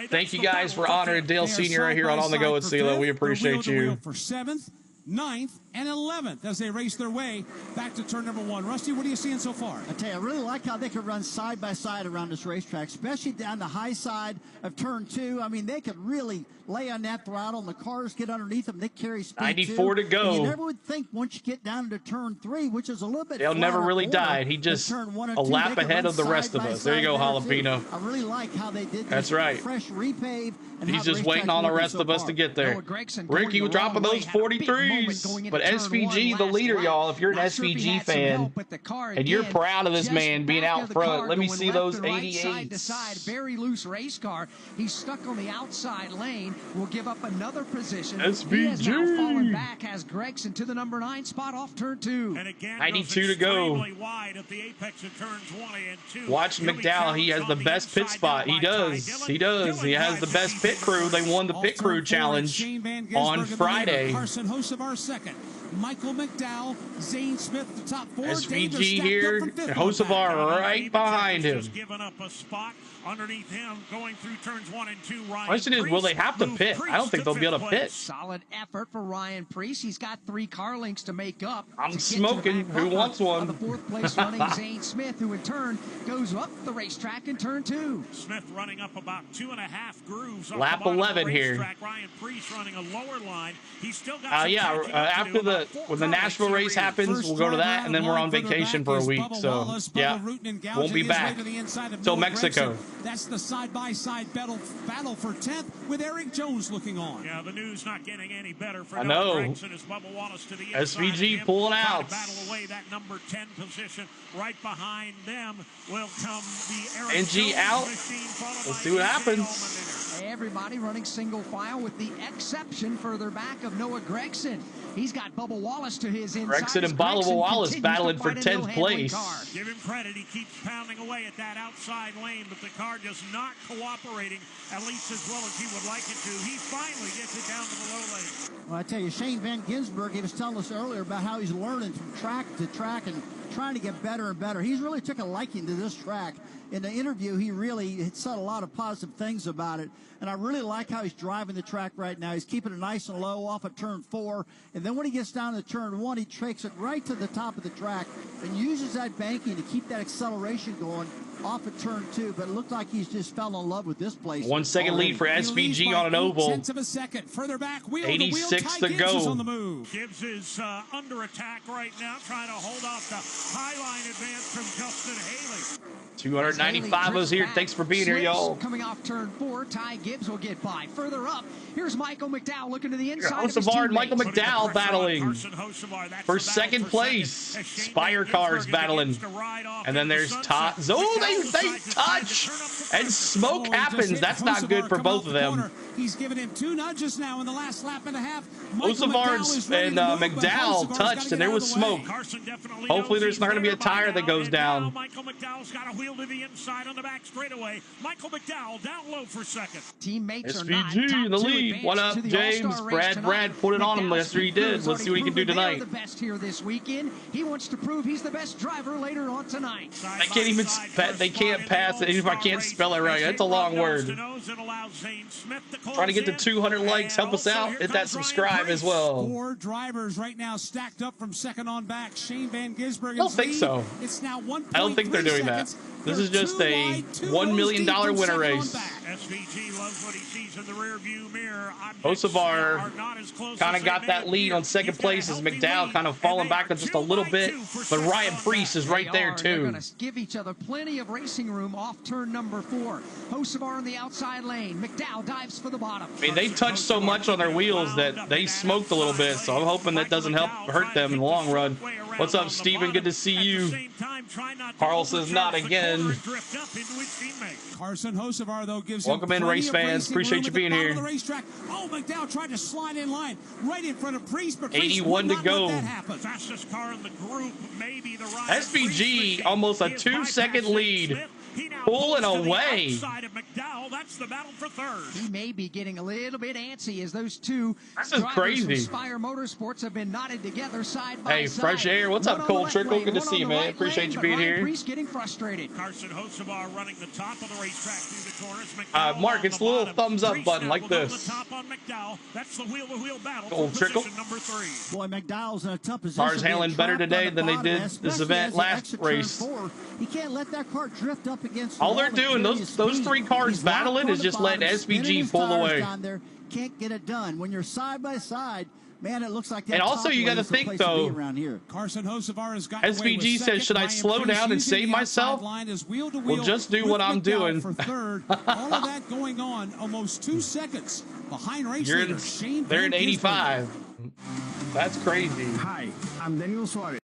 Thank you guys for honoring Dale Sr. right here on The Go with CeeLo. We appreciate you. For 7th, 9th, and 11th as they race their way back to turn number 1. Rusty, what are you seeing so far? I tell you, I really like how they can run side by side around this racetrack, especially down the high side of turn 2. I mean, they could really lay on that throttle, and the cars get underneath them. They carry speed 94 too. to go. And you never would think once you get down to turn 3, which is a little bit Dale never really died. He just a lap ahead of the rest of us. There you go, Jalapeno. I really like how they did this. That's right. Fresh repave. And he's just waiting on the rest of us to get there. Ricky was dropping those 43s. But SVG, the leader, y'all. If you're an SVG fan and you're proud of this man being out front, let me see those 88s. Very loose race car. He's stuck on the outside lane. Will give up another position. SVG. He has now fallen back. Has Gregson to the number 9 spot off turn 2. 92 to go. Watch McDowell. He has the best pit spot. He does. He does. He has the best pit crew. They won the pit crew challenge on Friday. Carson Hocevar second. Michael McDowell, Zane Smith, the top 4. SVG here, and Hocevar right behind him. Underneath him, going through turns 1 and 2. Question is, will they have to pit? I don't think they'll be able to pit. Solid effort for Ryan Preece. He's got 3 car links to make up. I'm smoking. Who wants one? The 4th place running Zane Smith, who in turn goes up the racetrack in turn 2. Smith running up about 2.5 grooves. Lap 11 here. Ryan Preece running a lower line. He's still got after when the Nashville race happens, we'll go to that, and then we're on vacation for a week. So yeah, won't be back till Mexico. That's the side-by-side battle for 10th with Eric Jones looking on. Yeah, the news not getting any better for I know. Gregson as Bubba Wallace to the SVG pulling out. Battle away that number 10 position. Right behind them will come the Eric NG Jones out. machine. Let's see what happens. Everybody running single file with the exception further back of Noah Gregson. He's got Bubba Wallace to his inside. Gregson and Bubba Wallace battling for 10th place. Give him credit. He keeps pounding away at that outside lane, but the car just not cooperating at least as well as he would like it to. He finally gets it down to the low lane. Well, I tell you, Shane Van Gisbergen, he was telling us earlier about how he's learning from track to track and trying to get better and better. He's really took a liking to this track. In the interview, he really said a lot of positive things about it. And I really like how he's driving the track right now. He's keeping it nice and low off of turn 4. And then when he gets down to turn 1, he takes it right to the top of the track and uses that banking to keep that acceleration going off of turn 2. But it looked like he's just fell in love with this place. 1 second lead for SVG on an oval. 0.8 of a second. Further back, wheel 86 to to Gibbs is go. on the move. Gibbs is under attack right now, trying to hold off the highline advance from Justin Haley. 295 is here. Thanks for being here, y'all. Coming off turn 4, Ty Gibbs will get by. Further up, here's Michael McDowell looking to the inside of his Hocevar and teammates. Michael McDowell battling for second place. Spire cars battling. And then there's Todd. Oh, they touch. And smoke happens. That's not good for both of them. He's given him 2 nudges now in the last lap and a half. Hocevar and McDowell touched, and there was smoke. Hopefully there's not going to be a tire that goes down. Michael McDowell's got a wheel to the inside on the back straightaway. Michael McDowell down low for second. Teammates SVG in the lead. What up, James? Brad put it on him yesterday. He did. Let's see what he can do tonight. The best here this weekend. He wants to prove he's the best driver later on tonight. They can't even they can't pass it even if I can't spell it right. That's a long word. Trying to get to 200 likes. Help us out. Hit that subscribe as well. 4 drivers right now stacked up from second on back. Shane Van Gisbergen. I don't think so. It's now 1. I don't think they're doing that. This is just a $1 million winner race. SVG loves what he sees in the rear view mirror. Hocevar kind of got that lead on second place as McDowell kind of falling back just a little bit, but Ryan Priest is right there They're too. going to give each other plenty of racing room off turn number 4. Hocevar in the outside lane. McDowell dives for the bottom. I mean, they touched so much on their wheels that they smoked a little bit, so I'm hoping that doesn't hurt them in the long run. What's up, Steven? Good to see you. Carl says not again. Carson Hocevar, though, gives welcome in, race fans. Appreciate you being here. Oh, McDowell tried to slide in line right in front of Priest, but 81 to go. Fastest car in the group, maybe the SVG almost a 2-second lead. Pulling away. That's the battle for third. He may be getting a little bit antsy as those two drivers crazy. From Spire Motorsports have been knotted together side by hey, side. Fresh air. What's up, Cole Trickle? Good to see you, man. Appreciate you being here. Priest getting frustrated. Carson Hocevar running the top of the racetrack through the corners. Mark, it's a little thumbs up button like this. That's the wheel-to-wheel battle. Cole Trickle. Number 3. Boy, McDowell's in a tough position. Cars handling better today than they did this event last race. He can't let that car drift up against all they're doing, those 3 cars battling, is just letting SVG pull away. Down there, can't get it done. When you're side by side, man, it looks like that. And also, you got to think though, around here. Carson Hocevar has got SVG says, "Should I slow down and save myself?" Well, just do what I'm doing. For third, all of that going on, almost 2 seconds behind race leader Shane. They're in 85. That's crazy. Hi, I'm Daniel Suarez.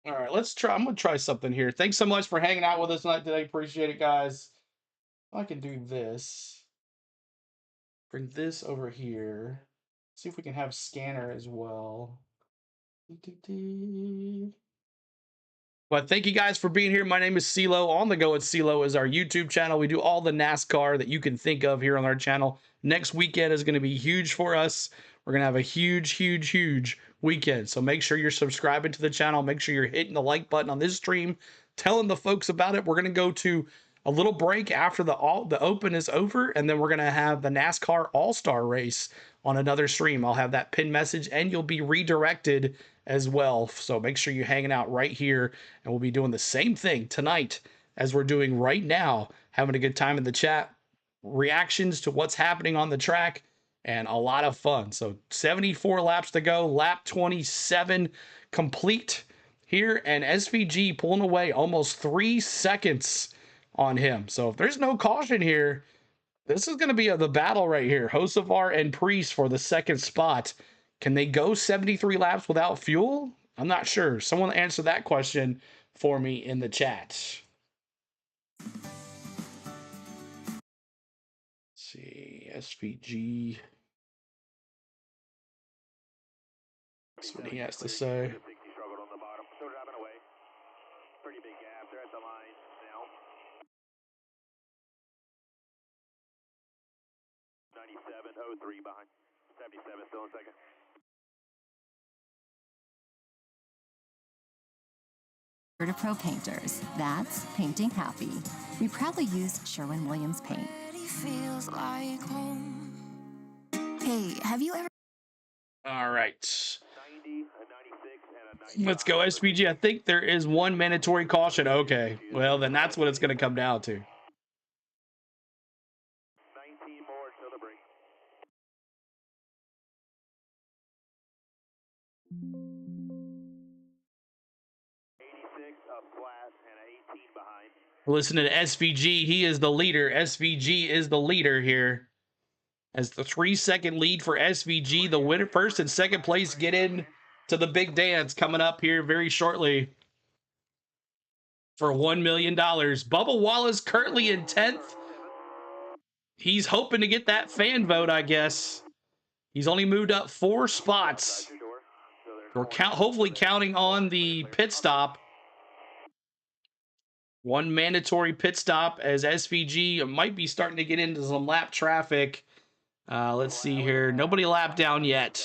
All right, let's try. I'm gonna try something here. Thanks so much for hanging out with us tonight today. Appreciate it, guys. I can do this. Bring this over here. See if we can have scanner as well. But thank you guys for being here. My name is CeeLo. On the Go at CeeLo is our YouTube channel. We do all the NASCAR that you can think of here on our channel. Next weekend is going to be huge for us. We're going to have a huge weekend. So make sure you're subscribing to the channel. Make sure you're hitting the like button on this stream, telling the folks about it. We're going to go to a little break after the open is over, and then we're going to have the NASCAR All Star Race on another stream. I'll have that pin message, and you'll be redirected as well. So make sure you're hanging out right here, and we'll be doing the same thing tonight as we're doing right now, having a good time in the chat, reactions to what's happening on the track, and a lot of fun. So 74 laps to go, lap 27 complete here, and SVG pulling away almost 3 seconds on him. So if there's no caution here, this is going to be the battle right here. Hocevar and Priest for the second spot. Can they go 73 laps without fuel? I'm not sure. Someone answer that question for me in the chat. Let's see, SVG. That's what he has to say. 03 behind. 77 still in second. To pro painters, that's painting happy. We proudly use Sherwin-Williams paint. Feels like home. Hey, have you ever? All right. Let's go, SVG. I think there is one mandatory caution. Okay. Well, then that's what it's going to come down to. 19 more till the break. Up flat and 18 behind. Listen to SVG. He is the leader. SVG is the leader here. As the 3-second lead for SVG, the winner, first and second place get in to the big dance coming up here very shortly for $1 million. Bubba Wallace currently in 10th. He's hoping to get that fan vote, I guess. He's only moved up 4 spots. We're hopefully counting on the pit stop. One mandatory pit stop as SVG might be starting to get into some lap traffic. Let's see here. Nobody lapped down yet.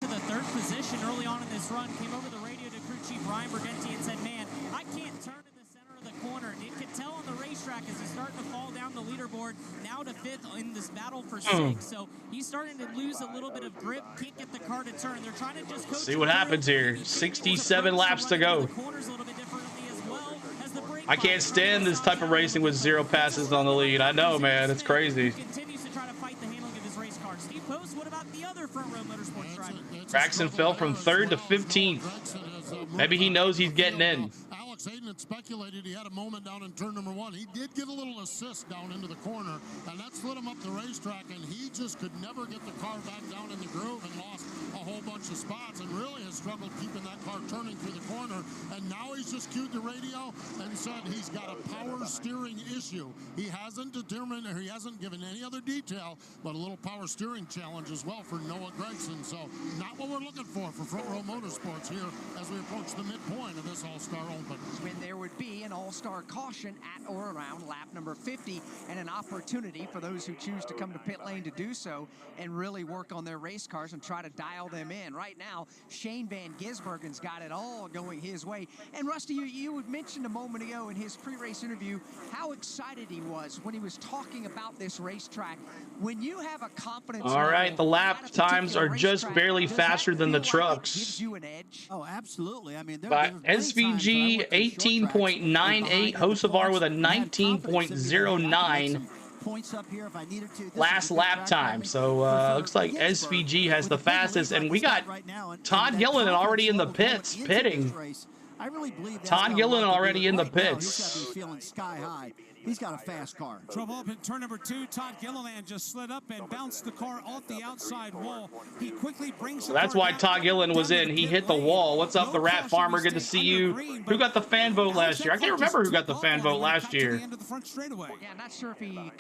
To the third position early on in this run, came over the radio to crew chief Ryan Burdenti and said, man, I can't turn in the center of the corner. And you can tell on the racetrack as he's starting to fall down the leaderboard, now to 5th in this battle for 6. So he's starting to lose a little bit of grip, can't get the car to turn. They're trying to just coach. See what happens here. 67 laps to go. I can't stand this type of racing with 0 passes on the lead. I know, man. It's crazy. Continues to try to fight the handling of his race car. Steve Post, what about the other front row motorsports driver? Braxton fell from 3rd to 15th. Maybe he knows he's getting in. Alex Hayden had speculated he had a moment down in turn number 1. He did get a little assist down into the corner, and that slid him up the racetrack, and he just could never get the car back down in the groove and lost a whole bunch of spots and really has struggled keeping that car turning through the corner. And now he's just cued the radio and said he's got a power steering issue. He hasn't determined, or he hasn't given any other detail, but a little power steering challenge as well for Noah Gregson. So not what we're looking for Front Row Motorsports here as we approach the midpoint of this All-Star Open. When there would be an all-star caution at or around lap number 50 and an opportunity for those who choose to come to pit lane to do so and really work on their race cars and try to dial them in. Right now, Shane Van Gisbergen's got it all going his way. And Rusty, you had mentioned a moment ago in his pre-race interview how excited he was when he was talking about this racetrack. When you have a confidence... All right, the lap times are just barely faster than the trucks. Gives you an edge? Oh, absolutely. I mean, But SVG 18.98, Hocevar with a 19.09 last lap time. So looks like SVG has the fastest, and we got Todd Gillen already in the pits pitting. Todd Gillen already in the pits. Feeling sky high. He's got a fast car. Trouble up in turn number 2. Todd Gilliland just slid up and bounced the car off the outside wall. He quickly brings. So that's why Todd Gillen was in. He hit the wall. What's up, the Rat Farmer? Good to see you. Who got the fan vote last year? I can't remember who got the fan vote last year.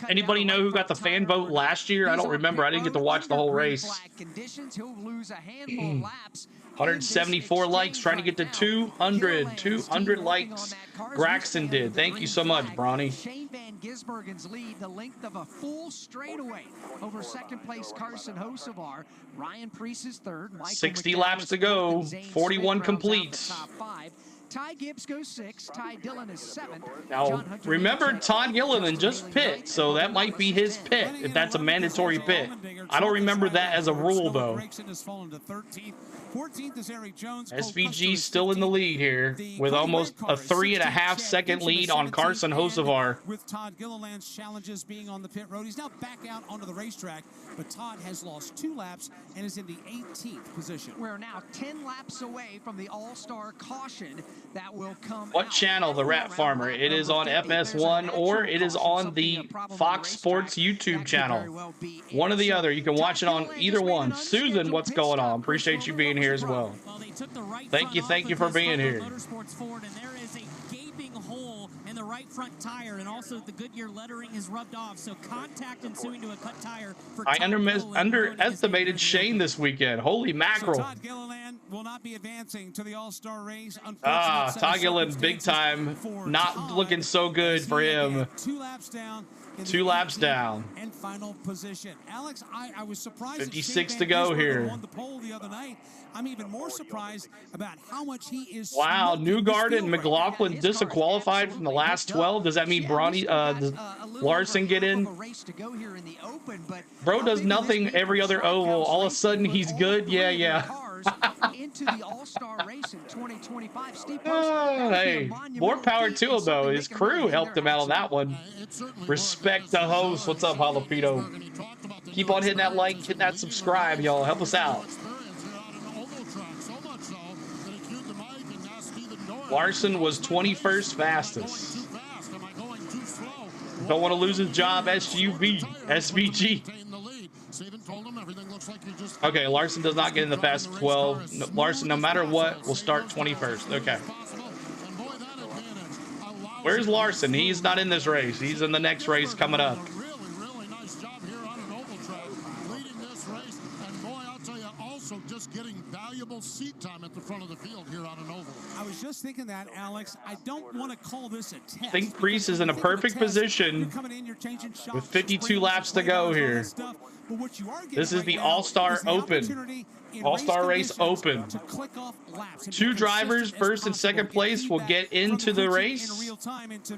Anybody know who got the fan vote last year? I don't remember. I didn't get to watch the whole race. 174 likes, trying to get to 200 likes. Braxton did. Thank you so much, Bronny. Shane Van Gisbergen's lead, the length of a full straightaway over second place Carson Hocevar. Ryan Preece is third. 60 laps to go. 41 complete. Ty Gibbs goes 6th. Ty Dillon is 7th. Now, remember, Todd Gilliland just pit, so that might be his pit, if that's a mandatory pit. I don't remember that as a rule, though. SVG still in the lead here, with almost a 3.5 second lead on Carson Hocevar. With Todd Gilliland's challenges being on the pit road, he's now back out onto the racetrack, but Todd has lost 2 laps and is in the 18th position. We're now 10 laps away from the All-Star caution that will come. What channel, the Rat Farmer? It is on FS1 or it is on the Fox Sports YouTube channel. One or the other. You can watch it on either one. Susan, what's going on? Appreciate you being here as well. Thank you for being here. The right front tire, and also the Goodyear lettering is rubbed off, so contact ensuing to a cut tire for I underestimated Shane this weekend. Holy mackerel. So Todd Gilliland will not be advancing to the All-Star race. Todd Gilliland big time, not looking so good for him. 2 laps down. 2 laps down. And final position. Alex, I was surprised 56 that to go here. won the pole the other night. I'm even more surprised about how much he is. Wow, Newgarden and McLaughlin disqualified from the last 12. Does that mean does Larson get in? Bro does nothing every other oval. All of a sudden he's good. Yeah. Into the All-Star Race in 2025. Steve Hey, more power to him though. His crew helped him out on that one. Respect the host. What's up, Jalapeno? Keep on hitting that like, hit that subscribe, y'all. Help us out. Larson was 21st fastest. Don't want to lose his job, SVG. Okay, Larson does not get in the fast 12. No, Larson, no matter what, will start 21st. Okay. Where's Larson? He's not in this race. He's in the next race coming up. Just getting valuable seat time at the front of the field here on an oval. I was just thinking that, Alex. I don't want to call this a test. I think Priest is in a perfect position with 52 laps to go here. This is the All-Star Open. All-Star Race Open. 2 drivers, first and second place, will get into the race,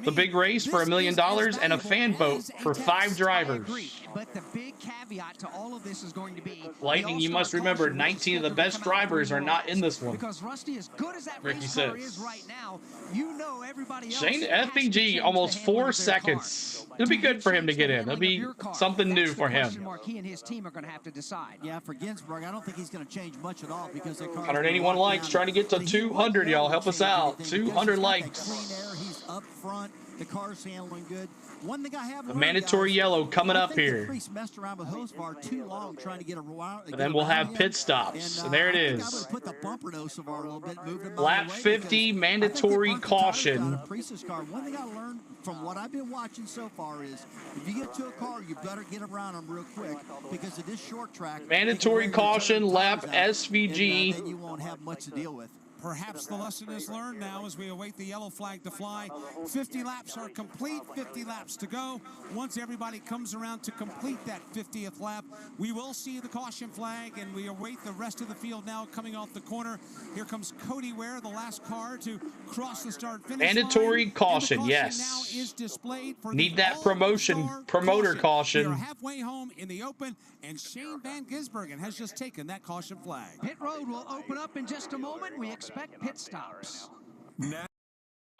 the big race, for $1 million, and a fan vote for 5 drivers. But the big caveat to all of this is going to be Lightning, you must remember, 19 of the best drivers are not in this one. Because Rusty, as good as that Ricky race car is right now, you know everybody else. Shane FBG almost 4 seconds. It'll be good for him to get in. It'll be something new for him. He and his team are going to have to decide. Yeah, for Ginsburg, I don't think he's going to change much at all because 181 likes, trying to get to 200, y'all. Help us out. 200 likes. Clean air, he's up front. The car's handling good. One thing I have the mandatory yellow coming up here. Priest messed around with hose bar too long trying to get a and then we'll have pit stops. And there it is. Put the bumper to a little bit, lap 50 mandatory caution. Priest's car. One thing I learned from what I've been watching so far is if you get to a car, you better get around them real quick because of this short track. Mandatory caution, lap SVG. Then you won't have much to deal with. Perhaps the lesson is learned now as we await the yellow flag to fly. 50 laps are complete, 50 laps to go. Once everybody comes around to complete that 50th lap, we will see the caution flag, and we await the rest of the field now coming off the corner. Here comes Cody Ware, the last car to cross the start-finish mandatory line. Caution, yes. Now is displayed for need that promoter caution. We are halfway home in the open, and Shane Van Gisbergen has just taken that caution flag. Pit road will open up in just a moment. We expect pit stops.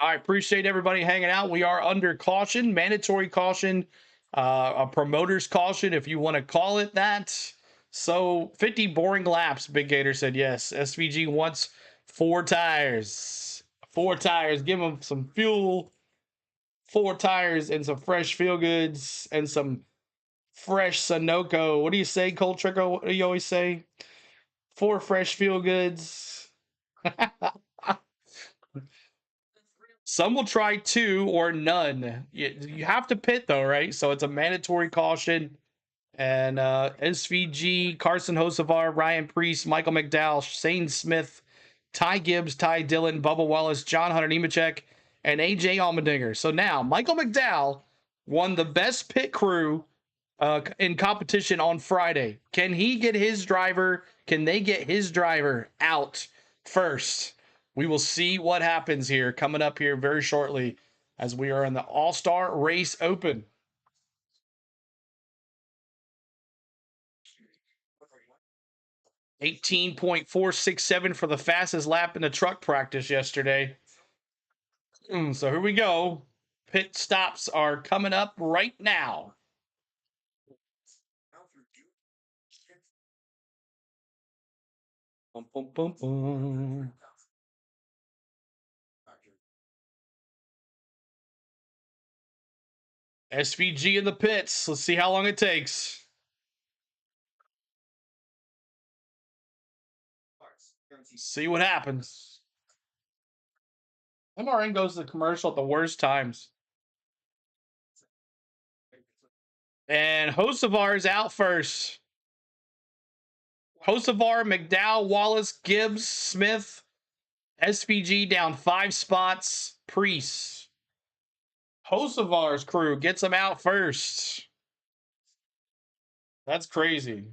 I appreciate everybody hanging out. We are under caution, mandatory caution, a promoter's caution, if you want to call it that. So 50 boring laps, Big Gator said yes. SVG wants 4 tires. 4 tires. Give them some fuel, 4 tires, and some fresh feel goods, and some fresh Sunoco. What do you say, Cold Trickle? What do you always say? 4 fresh feel goods. Some will try 2 or none. You have to pit though, right? So it's a mandatory caution. And SVG, Carson Hocevar, Ryan Priest, Michael McDowell, Shane Smith, Ty Gibbs, Ty Dillon, Bubba Wallace, John Hunter Nemechek, and AJ Allmendinger. So now Michael McDowell won the best pit crew in competition on Friday. Can he get his driver? Can they get his driver out first? We will see what happens here coming up here very shortly as we are in the All-Star Race Open. .467 for the fastest lap in the truck practice yesterday. So here we go. Pit stops are coming up right now. Bum, bum, bum, bum. SVG in the pits. Let's see how long it takes. See what happens. MRN goes to the commercial at the worst times. And Hocevar is out first. Hocevar, McDowell, Wallace, Gibbs, Smith, SVG down 5 spots. Priest. Hocevar's crew gets him out first. That's crazy.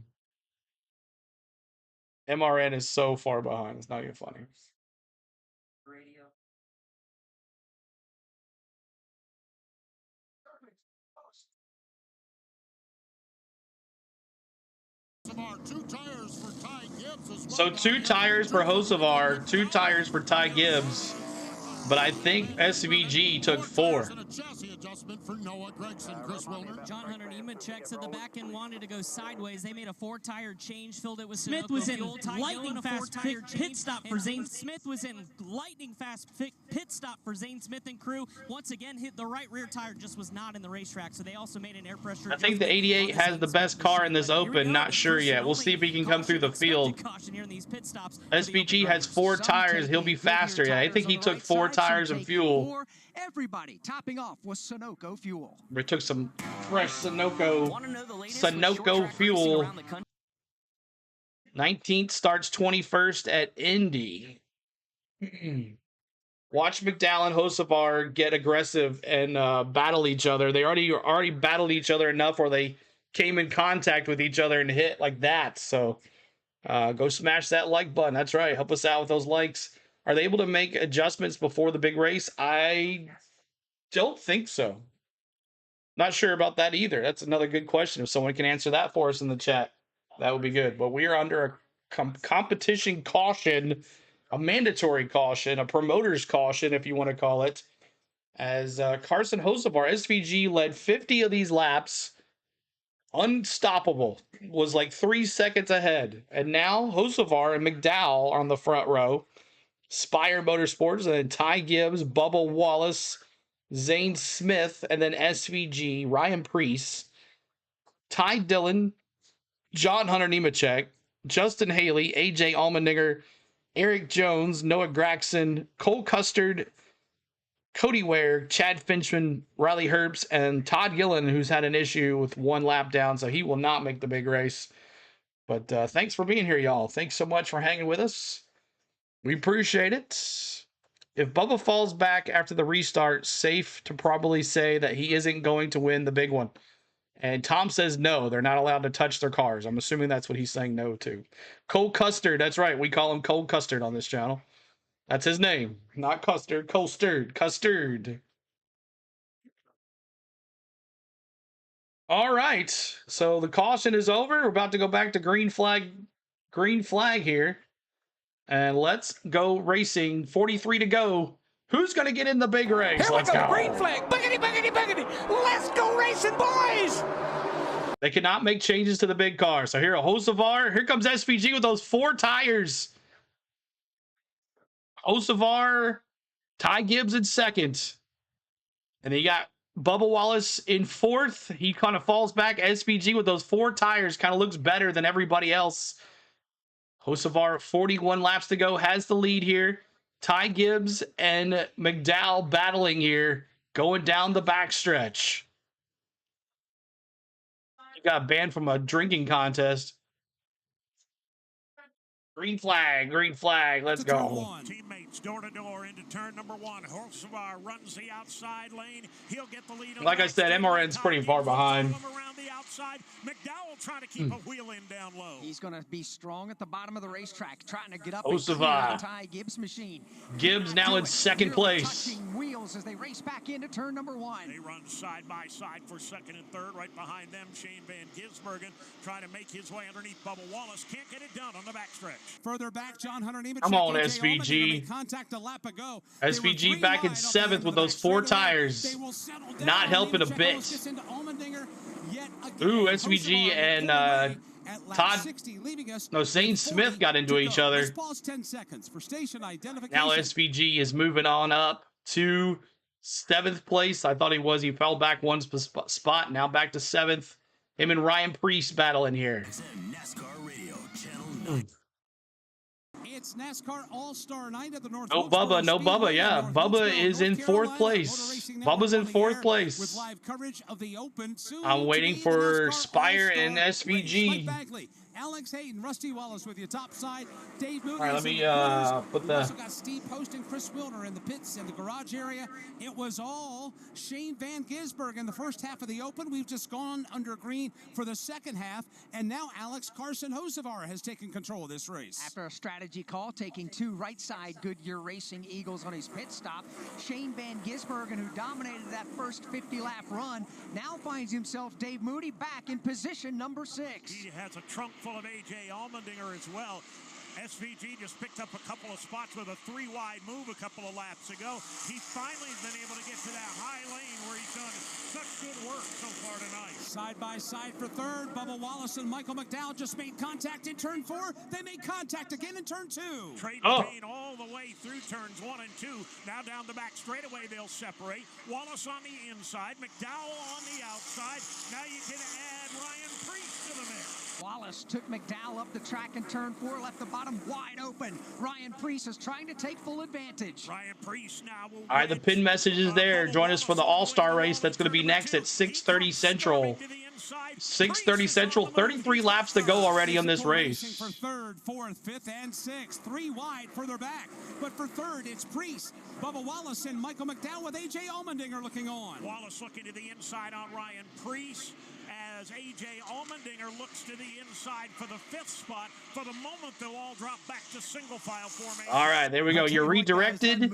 MRN is so far behind. It's not even funny. So 2 tires for Hocevar, 2 tires for Ty Gibbs. But I think SVG took 4. John Hunter Nemechek said the back end wanted to go sideways. They made a 4-tire change, filled it with Smith was in lightning fast pit stop for Zane Smith was in lightning fast pit stop for Zane Smith and crew. Once again, hit the right rear tire, just was not in the racetrack. So they also made an air pressure. I think the 88 has the best car in this open. Not sure yet. We'll see if he can come through the field. SVG has 4 tires. He'll be faster. Yeah, I think he took 4 tires of fuel. Everybody topping off with Sunoco fuel. We took some fresh Sunoco fuel. 19th starts 21st at Indy. Watch McDowell and Hocevar get aggressive and battle each other. They already battled each other enough where they came in contact with each other and hit like that. So go smash that like button. That's right. Help us out with those likes. Are they able to make adjustments before the big race? I don't think so. Not sure about that either. That's another good question. If someone can answer that for us in the chat, that would be good. But we are under a competition caution, a mandatory caution, a promoter's caution, if you want to call it, as Carson Hocevar, SVG, led 50 of these laps. Unstoppable. Was like 3 seconds ahead. And now Hocevar and McDowell are on the front row. Spire Motorsports, and then Ty Gibbs, Bubba Wallace, Zane Smith, and then SVG, Ryan Preece, Ty Dillon, John Hunter Nemechek, Justin Haley, AJ Allmendinger, Eric Jones, Noah Graxon, Cole Custard, Cody Ware, Chad Finchman, Riley Herbst, and Todd Gillen, who's had an issue with 1 lap down, so he will not make the big race. But thanks for being here, y'all. Thanks so much for hanging with us. We appreciate it. If Bubba falls back after the restart, safe to probably say that he isn't going to win the big one. And Tom says no, they're not allowed to touch their cars. I'm assuming that's what he's saying no to. Cole Custard, that's right. We call him Cole Custard on this channel. That's his name. Not Custard, Custard. Custard. All right. So the caution is over. We're about to go back to green flag here. And let's go racing. 43 to go. Who's going to get in the big race? Here Let's we go. Green flag. Boogity, boogity, boogity. Let's go racing, boys. They cannot make changes to the big car. So here, Hocevar. Here comes SVG with those 4 tires. Hocevar, Ty Gibbs in second. And then you got Bubba Wallace in 4th. He kind of falls back. SVG with those 4 tires kind of looks better than everybody else. Hocevar, 41 laps to go, has the lead here. Ty Gibbs and McDowell battling here, going down the backstretch. He got banned from a drinking contest. Green flag, let's go. Teammates door to door into turn number 1. Hocevar runs the outside lane. He'll get the lead. Like I said, MRN's pretty far behind. Around the outside. McDowell trying to keep a wheel in down low. He's going to be strong at the bottom of the racetrack, trying to get up Hocevar. and Ty Gibbs machine. Gibbs now in second place. Touching wheels as they race back into turn number 1. They run side by side for second and third. Right behind them, Shane Van Gisbergen trying to make his way underneath Bubba Wallace. Can't get it done on the backstretch. Further back, John Hunter Nemechek. Come on, SVG. SVG back in 7th with those 4 tires. Not helping a bit. Ooh, SVG and Zane Smith got into each other. Now SVG is moving on up to 7th place. I thought he was. He fell back 1 spot. Now back to 7th. Him and Ryan Preece battling here. NASCAR Radio, Channel 9. It's NASCAR All Star Night at the North No Bubba, no Bubba, yeah. Bubba is in 4th place. Bubba's in 4th place. I'm waiting for Spire and SVG. Alex Hayden, Rusty Wallace with you top side. Dave Moody. All right, let me put we the. also got Steve Post and Chris Wilner in the pits in the garage area. It was all Shane Van Gisbergen in the first half of the Open. We've just gone under green for the second half, and now Alex Carson Hocevar has taken control of this race. After a strategy call, taking 2 right side Goodyear Racing Eagles on his pit stop, Shane Van Gisbergen, who dominated that first 50-lap run, now finds himself, Dave Moody, back in position number 6. He has a trunk full of A.J. Allmendinger as well. SVG just picked up a couple of spots with a 3-wide move a couple of laps ago. He finally has been able to get to that high lane where he's done such good work so far tonight. Side by side for third, Bubba Wallace and Michael McDowell just made contact in turn 4. They made contact again in turn 2. Trade Payne all the way through turns 1 and 2. Now down the back straightaway they'll separate. Wallace on the inside, McDowell on the outside. Now you can add Ryan Priest to the mix. Wallace took McDowell up the track in turn 4, left the bottom wide open. Ryan Priest is trying to take full advantage. Ryan Priest now will. All right, the pin message is there. Join us for the All-Star race. That's going to be next at 6:30 Central. 6:30 Central. 33 laps to go already on this race. For third, fourth, fifth, and sixth. 3 wide further back. But for third, it's Priest, Bubba Wallace, and Michael McDowell with A.J. Allmendinger looking on. Wallace looking to the inside on Ryan Priest, as A.J. Allmendinger looks to the inside for the 5th spot. For the moment, they'll all drop back to single file formation. All right, there we go. You're redirected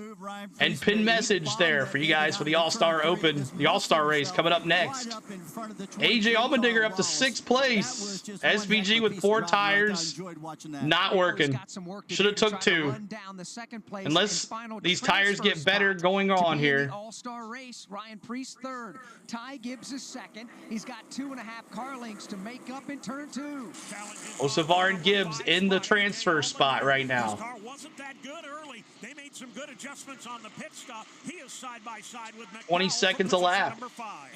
and pin message there for you guys for the All-Star Open, the All-Star race coming up next. A.J. Allmendinger up to 6th place. SVG with 4 tires. Not working. Should have took 2. Unless these tires get better going on here. All-Star race, Ryan Priest third. Ty Gibbs is second. He's got 2.5 car lengths to make up in turn 2. Hocevar and Gibbs in the transfer spot right now. Car wasn't that good early. They made some good adjustments on the pit stop. He is side by side with McDowell. 20 seconds a lap.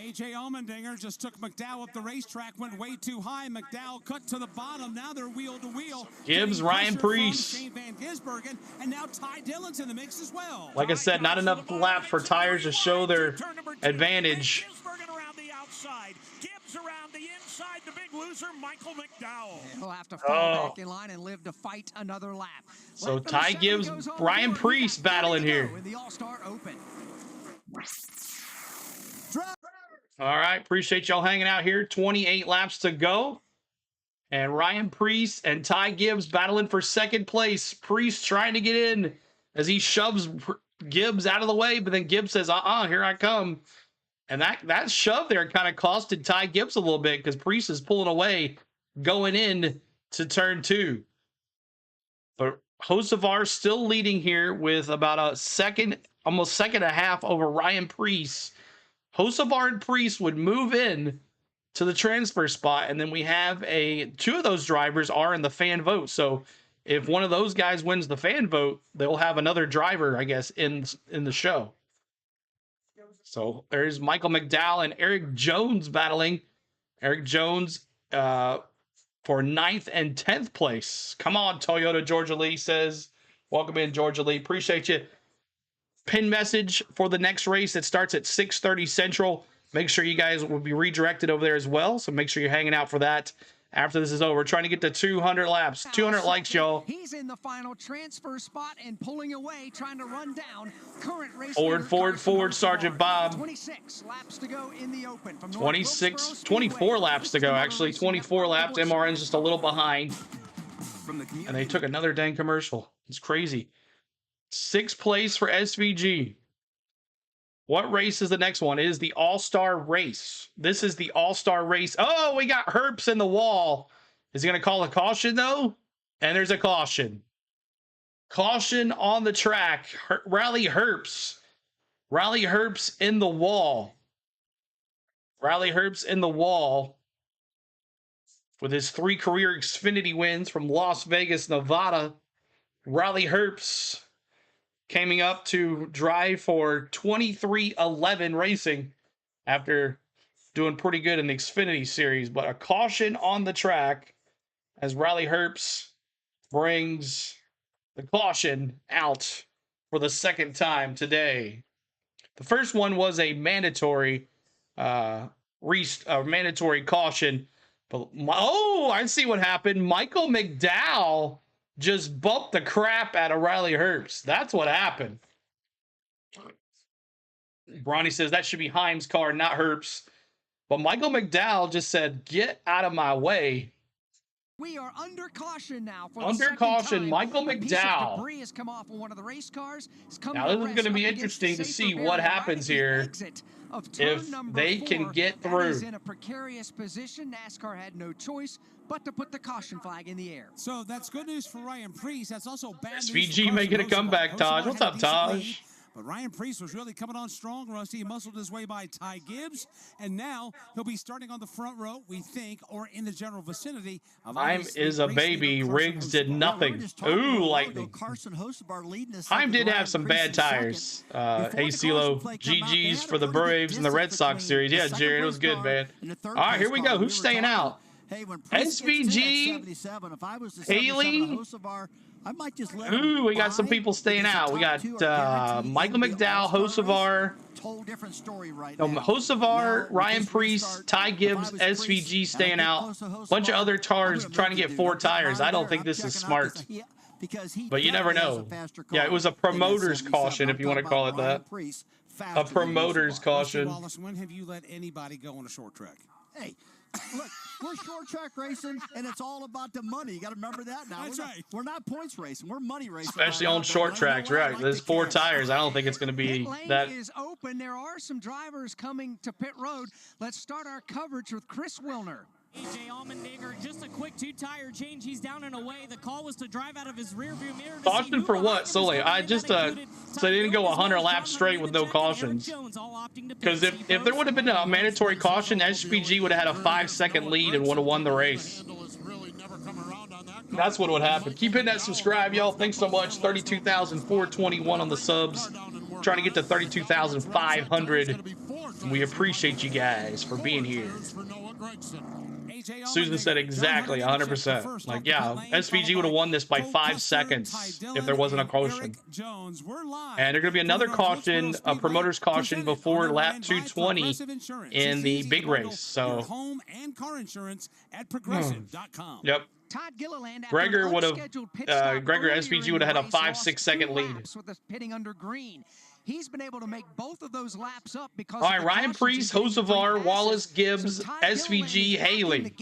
A.J. Allmendinger just took McDowell up the racetrack, went way too high. McDowell cut to the bottom. Now they're wheel to wheel. Gibbs, Ryan Priest. Shane Van Gisbergen, and now Ty Dillon's in the mix as well. Like I said, not enough laps for tires to show their advantage. Around the outside, Gibbs around the inside, the big loser, Michael McDowell. He'll have to fall back in line and live to fight another lap. So Ty Gibbs, Ryan Priest battling here. In the All-Star Open. All right, appreciate y'all hanging out here. 28 laps to go. And Ryan Priest and Ty Gibbs battling for 2nd place. Priest trying to get in as he shoves Gibbs out of the way, but then Gibbs says, here I come. And that shove there kind of costed Ty Gibbs a little bit because Priest is pulling away going in to turn 2. But Hocevar still leading here with about a second, almost 1.5 over Ryan Priest. Hocevar and Priest would move in to the transfer spot, and then we have 2 of those drivers are in the fan vote. So if one of those guys wins the fan vote, they'll have another driver, I guess, in the show. So there's Michael McDowell and Eric Jones battling. Eric Jones for 9th and 10th place. Come on, Toyota. Georgia Lee says, welcome in, Georgia Lee. Appreciate you. Pin message for the next race that starts at 6:30 Central. Make sure you guys will be redirected over there as well. So make sure you're hanging out for that after this is over. We're trying to get to 200 laps. 200 likes, y'all. He's in the final transfer spot and pulling away, trying to run down current race. Forward, Sergeant Bob. 26 laps to go in the Open. From 24 laps to go, actually. 24 laps. MRN's just a little behind. And they took another dang commercial. It's crazy. 6th place for SVG. What race is the next one? It is the All-Star race. This is the All-Star race. Oh, we got Herps in the wall. Is he going to call a caution, though? And there's a caution. Caution on the track. Rally Herps. Rally Herps in the wall. Rally Herps in the wall. With his 3 career Xfinity wins from Las Vegas, Nevada. Rally Herps coming up to drive for 2311 Racing after doing pretty good in the Xfinity Series. But a caution on the track as Rally Herps brings the caution out for the 2nd time today. The first one was a mandatory mandatory caution But oh, I see what happened. Michael McDowell just bumped the crap out of Riley Herbst. That's what happened. Bronny says that should be Himes' car, not Herbst. But Michael McDowell just said, "Get out of my way." We are under caution now. For under the caution, time. Michael A piece of McDowell. debris has come off of one of the race cars. Now this is going to be interesting to see what happens here if they can get through. That is in a precarious position. NASCAR had no choice but to put the caution flag in the air. So that's good news for Ryan Preece. That's also bad news. SVG making a comeback, Taj. What's up, Taj? But Ryan Preece was really coming on strong, Rusty. He muscled his way by Ty Gibbs, and now he'll be starting on the front row, we think, or in the general vicinity. Time is a baby. Riggs did nothing. Ooh, lightning. Time did have some bad tires. Hey, CeeLo, GG's for the Braves and the Red Sox series. Yeah, Jared, it was good, man. All right, here we go. Who's staying out? SVG, Haley. I might just let ooh, we got some people staying out. We got Michael McDowell, Hocevar, Hocevar, Ryan Preece, Ty Gibbs, SVG staying out. Bunch of other cars trying to get 4 tires. I don't think this is smart. But you never know. Yeah, it was a promoter's caution, if you want to call it that. A promoter's caution. Wallace, when have you let anybody go on a short track? Hey, look, we're short track racing, and it's all about the money. You got to remember that now. We're not points racing. We're money racing. Especially on short tracks, right? There's 4 tires. I don't think it's going to be that. Pit lane is open. There are some drivers coming to pit road. Let's start our coverage with Chris Wilner. AJ Allmendinger, just a quick 2-tire change. He's down and away. The call was to drive out of his rearview mirror. Caution for what, Sully? I just so they didn't go 100 laps straight with no cautions. Because if there would have been a mandatory caution, SPG would have had a 5-second lead and would have won the race. That's what would happen. Keep hitting that subscribe, y'all. Thanks so much. 32,421 on the subs. Trying to get to 32,500. We appreciate you guys for being here. Susan said exactly 100%. Like, yeah, SVG would have won this by 5 seconds if there wasn't a caution. And there's going to be another caution, a promoter's caution before lap 220 in the big race. So, home and car insurance at progressive.com. Yep. Todd Gilliland, Gregor would have, Gregor SVG would have had a 5-6 second lead. With the pitting under green. He's been able to make both of those laps up because all right, Ryan Preece, Hocevar, Wallace, Gibbs, SVG, Haley.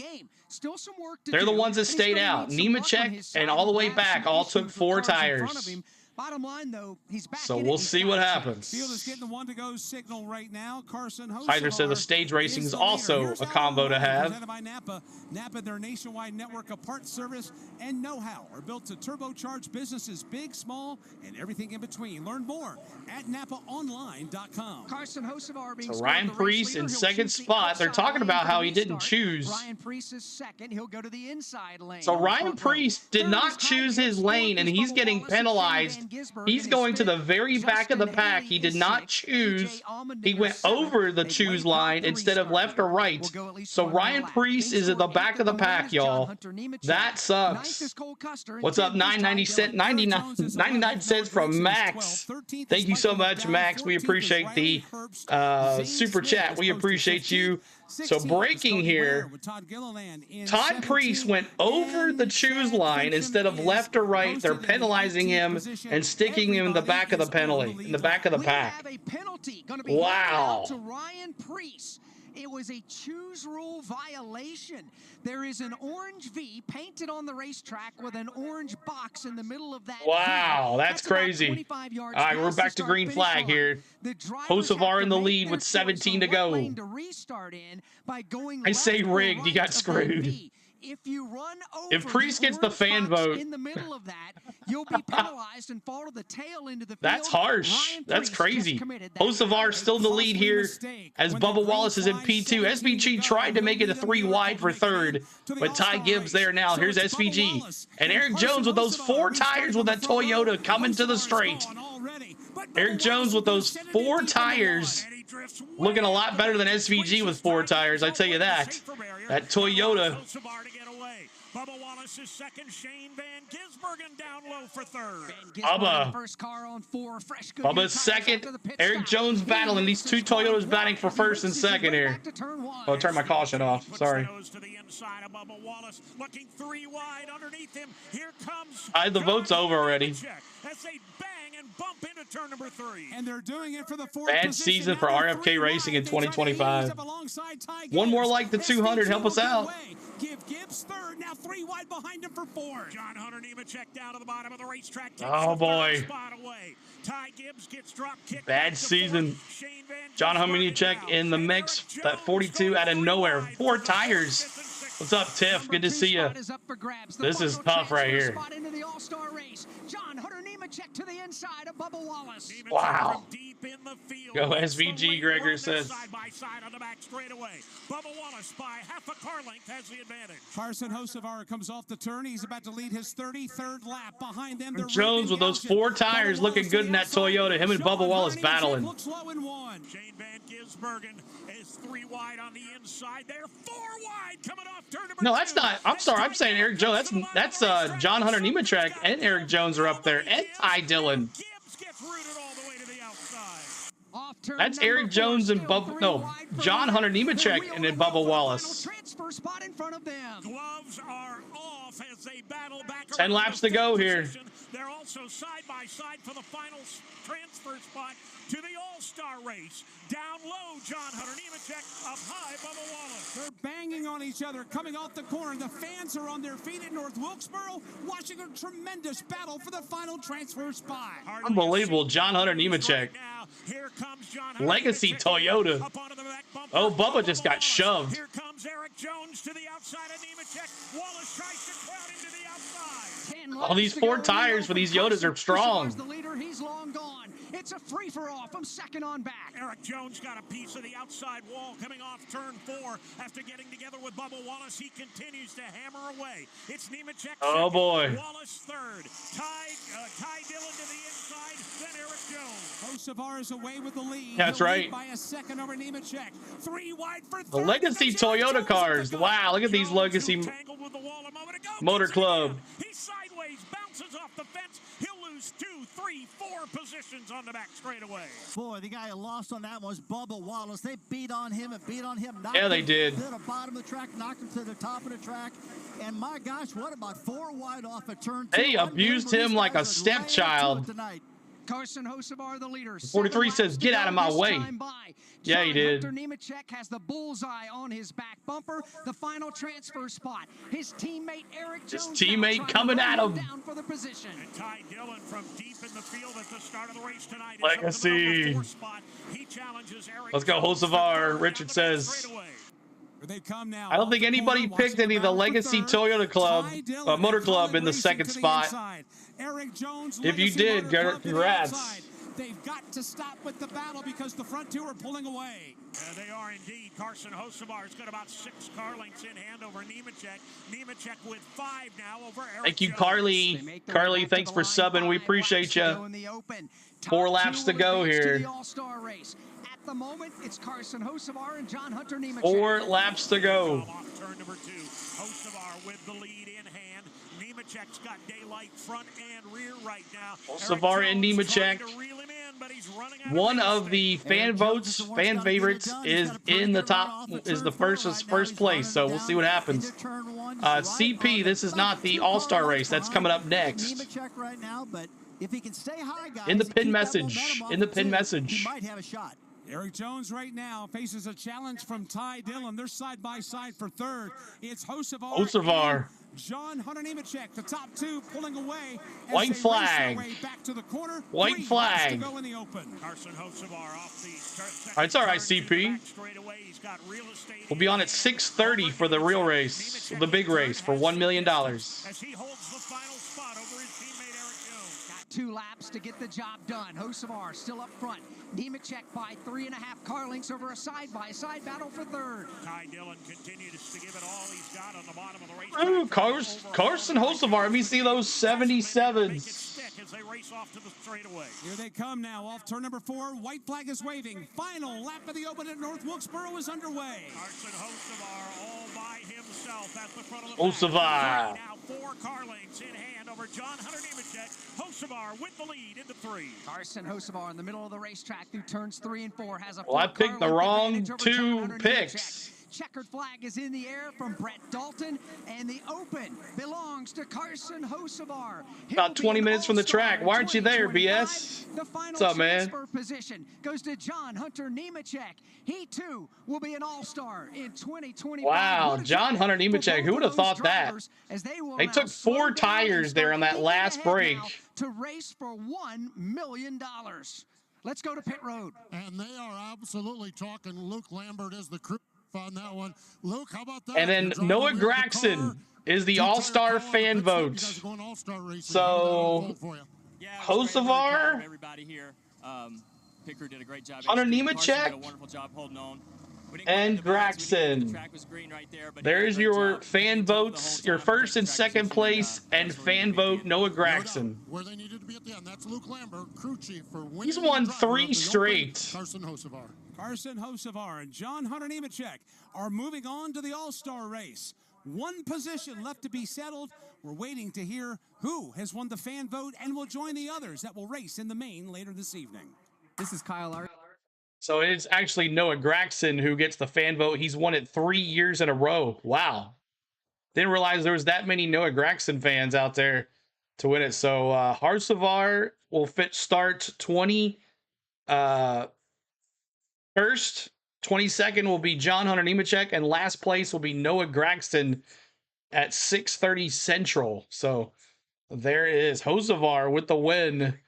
Still some work to They're the ones that stayed out. Nemechek and all the way back all took 4 tires. Bottom line, though, he's back. So we'll see what happens. Field is getting the 1-to-go signal right now. Carson Hyder said the stage racing is also a combo to have. Presented by Napa. Napa, their nationwide network of parts, service, and know-how are built to turbocharge businesses big, small, and everything in between. Learn more at NapaOnline.com. Carson Hocevar being so Ryan Preece in second spot. They're talking about how he didn't choose. Ryan Preece is second. He'll go to the inside lane. So Ryan Preece did not choose his lane, and he's getting penalized. He's going to the very back of the pack. He did not choose. He went over the choose line instead of left or right. So Ryan Preece is at the back of the pack, y'all. That sucks. What's up, 99 cents from Max. Thank you so much, Max. We appreciate the super chat. We appreciate you. So breaking here, Todd Preece went over the choose line instead of left or right. They're penalizing him and sticking him in the back of the penalty, in the back of the pack. Wow. To Ryan Preece. It was a choose rule violation. There is an orange V painted on the racetrack with an orange box in the middle of that. Wow, that's crazy. All right, we're back to green flag here. Hocevar in the lead with 17 to go. I say rigged, you got screwed. If Preece gets the fan vote, in the middle of that, you'll be penalized and fall to the tail end of the field. That's harsh. That's crazy. Hocevar still in the lead here as Bubba Wallace is in P2. SVG tried to make it a 3 wide for third, but Ty Gibbs there now. Here's SVG. And Eric Jones with those 4 tires with that Toyota coming to the straight. Eric Jones with those 4 tires looking a lot better than SVG with 4 tires, I tell you that. That Toyota. Bubba Wallace is second. Shane Van Gisbergen down low for third. Bubba. First car on 4. Fresh good Bubba's second. Eric Jones battling. These two Toyotas batting for first and second here. Oh, turn my caution off. Sorry. To the inside of Bubba Wallace, looking 3 wide underneath him. Here comes The vote's over already. as they bang and bump into turn number 3. And they're doing it for the 4th Bad season for RFK Racing in 2025. One more like the 200. Help us out. Give Gibbs third, now 3 wide behind him for 4. John Hunter Nemechek down to the bottom of the racetrack. Oh boy. Spot away. Ty Gibbs gets drop kicked. Bad season. John Hunter Nemechek in the mix. That 42 out of nowhere. 4 tires. What's up, Tiff? Good to see you. This is tough right here. John Hunter Nemechek to the inside of Bubba Wallace. Wow. Go SVG, Gregor says. Side by side on the back straightaway. Bubba Wallace by half a car length has the advantage. Carson Hocevar comes off the turn. He's about to lead his 33rd lap. Behind them, Jones with those 4 tires looking good in that Toyota. Him and Bubba Wallace battling. Shane Van Gisbergen is 3 wide on the inside. They're 4 wide coming off turn number 2. No, that's not. I'm sorry. I'm saying Eric Jones. That's John Hunter Nemechek and Eric Jones are up there, and Ty Dillon. Gibbs gets rooted all the way to the outside. That's Eric Jones and Bubba. No, John Hunter Nemechek and then Bubba Wallace. Transfer spot in front of them. Gloves are off as they battle back. 10 laps to go here. They're also side by side for the final transfer spot to the All Star Race. Down low, John Hunter Nemechek. Up high, Bubba Wallace. They're banging on each other, coming off the corner. The fans are on their feet at North Wilkesboro, watching a tremendous battle for the final transfer spot. Unbelievable, John Hunter Nemechek. Here comes John Hunter Legacy Toyota. Oh, Bubba just got shoved. Here comes Eric Jones to the outside of Nemechek. Wallace tries to crowd him to the outside. All these 4 tires for these Yodas are strong. The leader, he's long gone. It's a free-for-all from second on back. Eric Jones got a piece of the outside wall coming off turn 4 after getting together with Bubba Wallace. He continues to hammer away. It's Nemechek. Oh boy. Wallace third. Ty Dillon to the inside. Then Eric Jones. Hocevar is away with the lead. That's right. By a second over Nemechek. 3 wide for third. The Legacy Toyota cars. Wow, look at these Legacy Motor Club. He sideways bounces off the fence. He'll lose 2, 3, 4 positions on the back straightaway. Boy, the guy who lost on that was Bubba Wallace. They beat on him and beat on him. Yeah, they did. To the bottom of the track, knocked him to the top of the track. And my gosh, what about 4 wide off a turn 2? They abused him like a stepchild. Carson Hocevar, the leader. 43 says, "Get out of my way." Yeah, he did. Hunter Nemechek has the bullseye on his back bumper. The final transfer spot. His teammate Eric Jones. His teammate coming at him. Down for the position. And Ty Dillon from deep in the field at the start of the race tonight. Legacy. He challenges Eric. Let's go, Hocevar. Richard says. They come now. I don't think anybody picked any of the Legacy Toyota Club, Motor Club in the second spot. Eric Jones, if you did, congrats. They've got to stop with the battle because the front 2 are pulling away. They are indeed. Carson Hocevar's got about 6 car lengths in hand over Nemechek. Nemechek with 5 now over Eric Thank you, Jones. Carly. Carly, thanks for subbing. We appreciate you. 4 laps to go here. At the moment, it's Carson Hocevar and John Hunter Nemechek. 4 laps to go. Off turn number 2. Hocevar with the lead in hand. Nemechek's got daylight front and rear right now. Hocevar and Nemechek. One of the fan votes, fan favorites, is in the top, is the first place. So we'll see what happens. CP, this is not the All Star Race. That's coming up next. Right now, but if he can stay high, guys, in the pin message. In the pin message. He might have a shot. Eric Jones right now faces a challenge from Ty Dillon. They're side by side for third. It's Hocevar. John Hunter Nemechek, the top 2 pulling away. White flag. Back to the corner. White flag. To go in the open. Carson Hocevar off the it's all right, CP. We'll be on at 6:30 for the real race, the big race for $1 million. As he holds the final spot over his teammate Eric Jones. Got 2 laps to get the job done. Hocevar still up front. Nemechek by 3.5 car lengths over a side-by-side battle for third. Ty Dillon continues to give it all he's got on the bottom of the race. Ooh, Carson Hocevar. Let me see those 77s. As they race off to the straightaway. Here they come now, off turn number 4. White flag is waving. Final lap of the open at North Wilkesboro is underway. Carson Hocevar all by himself Hocevar. Now 4 car lengths in hand over John Hunter Nemechek. Hocevar with the lead into 3. Carson Hocevar in the middle of the racetrack through turns 3 and 4 has a Well, I picked the wrong 2 picks. Nemechek. Checkered flag is in the air from Brett Dalton, and the open belongs to Carson Hocevar. About 20 minutes from the track. Why aren't you there, BS? The final What's up, man? transfer position goes to John Hunter Nemechek. He too will be an all-star in 2025. Wow, John Hunter Nemechek. Who would have thought that? They took 4 tires there on that last break. To race for $1 million. Let's go to pit road. And they are absolutely talking. Luke Lambert is the crew on that one. Luke, how about that? And then Noah Gragson is the all-star fan vote. So, Hocevar, everybody here. Pit crew did a great job. Hunter Nemechek, and Gragson. There's your fan votes, your first and second place, and fan vote Noah Gragson. Where they needed to be at the end. That's Luke Lambert, crew chief for winning. He's won 3 straight. Carson Hocevar. Carson Hocevar and John Hunter Nemechek are moving on to the All-Star race. 1 position left to be settled. We're waiting to hear who has won the fan vote and will join the others that will race in the main later this evening. This is Kyle. So it's actually Noah Gragson who gets the fan vote. He's won it 3 years in a row. Wow. Didn't realize there was that many Noah Gragson fans out there to win it. So Hocevar will start 20. First, 22nd will be John Hunter Nemechek, and last place will be Noah Gragson at 6:30 Central. So there is Hocevar with the win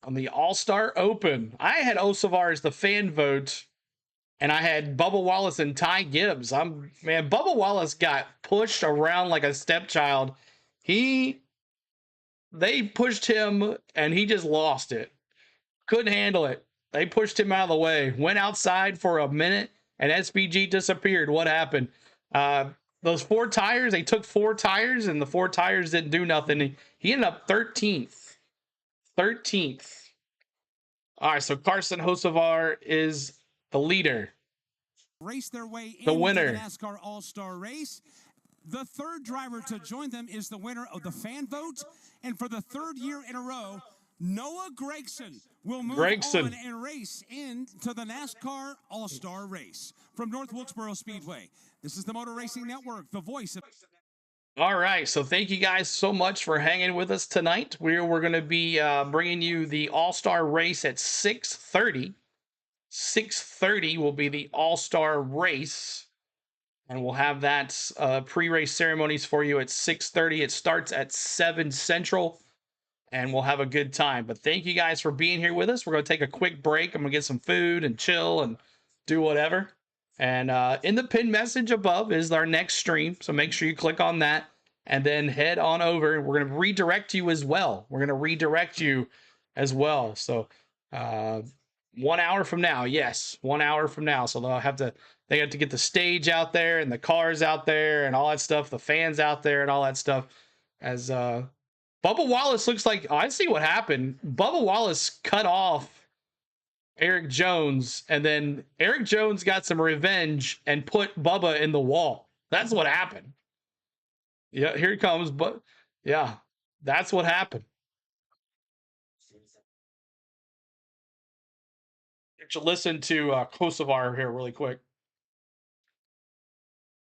on the All-Star Open. I had Hocevar as the fan vote, and I had Bubba Wallace and Ty Gibbs. Man, Bubba Wallace got pushed around like a stepchild. They pushed him, and he just lost it. Couldn't handle it. They pushed him out of the way. Went outside for a minute, and SBG disappeared. What happened? Those 4 tires, they took 4 tires, and the 4 tires didn't do nothing. He ended up 13th. 13th. All right, so Carson Hocevar is the leader. Race their way the into winner. The NASCAR All Star Race. The 3rd driver to join them is the winner of the fan vote, and for the 3rd year in a row, Noah Gragson will move on and race into the NASCAR All Star Race from North Wilkesboro Speedway. This is the Motor Racing Network, the voice of. All right, so thank you guys so much for hanging with us tonight. We're going to be bringing you the All-Star Race at 6:30. 6:30 will be the All-Star Race, and we'll have that pre-race ceremonies for you at 6:30. It starts at 7 Central, and we'll have a good time. But thank you guys for being here with us. We're going to take a quick break. I'm going to get some food and chill and do whatever. And in the pinned message above is our next stream. So make sure you click on that and then head on over. We're going to redirect you as well. We're going to redirect you as well. So 1 hour from now. Yes, 1 hour from now. So they have to get the stage out there and the cars out there and all that stuff, the fans out there and all that stuff. As Bubba Wallace looks like, I see what happened. Bubba Wallace cut off Eric Jones, and then Eric Jones got some revenge and put Bubba in the wall. That's what happened. Yeah, here he comes, but yeah, that's what happened. You listen to Hocevar here really quick.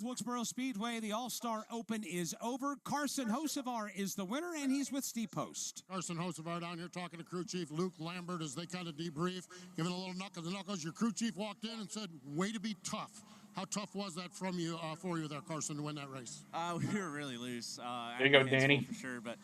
Wilkesboro Speedway, the All-Star Open is over. Carson Hocevar is the winner, and he's with Steve Post. Carson Hocevar down here talking to crew chief Luke Lambert as they kind of debrief, giving a little knuckle to knuckles. Your crew chief walked in and said, way to be tough. How tough was that from you, for you there, Carson, to win that race? We were really loose. There you go, Danny. For sure, but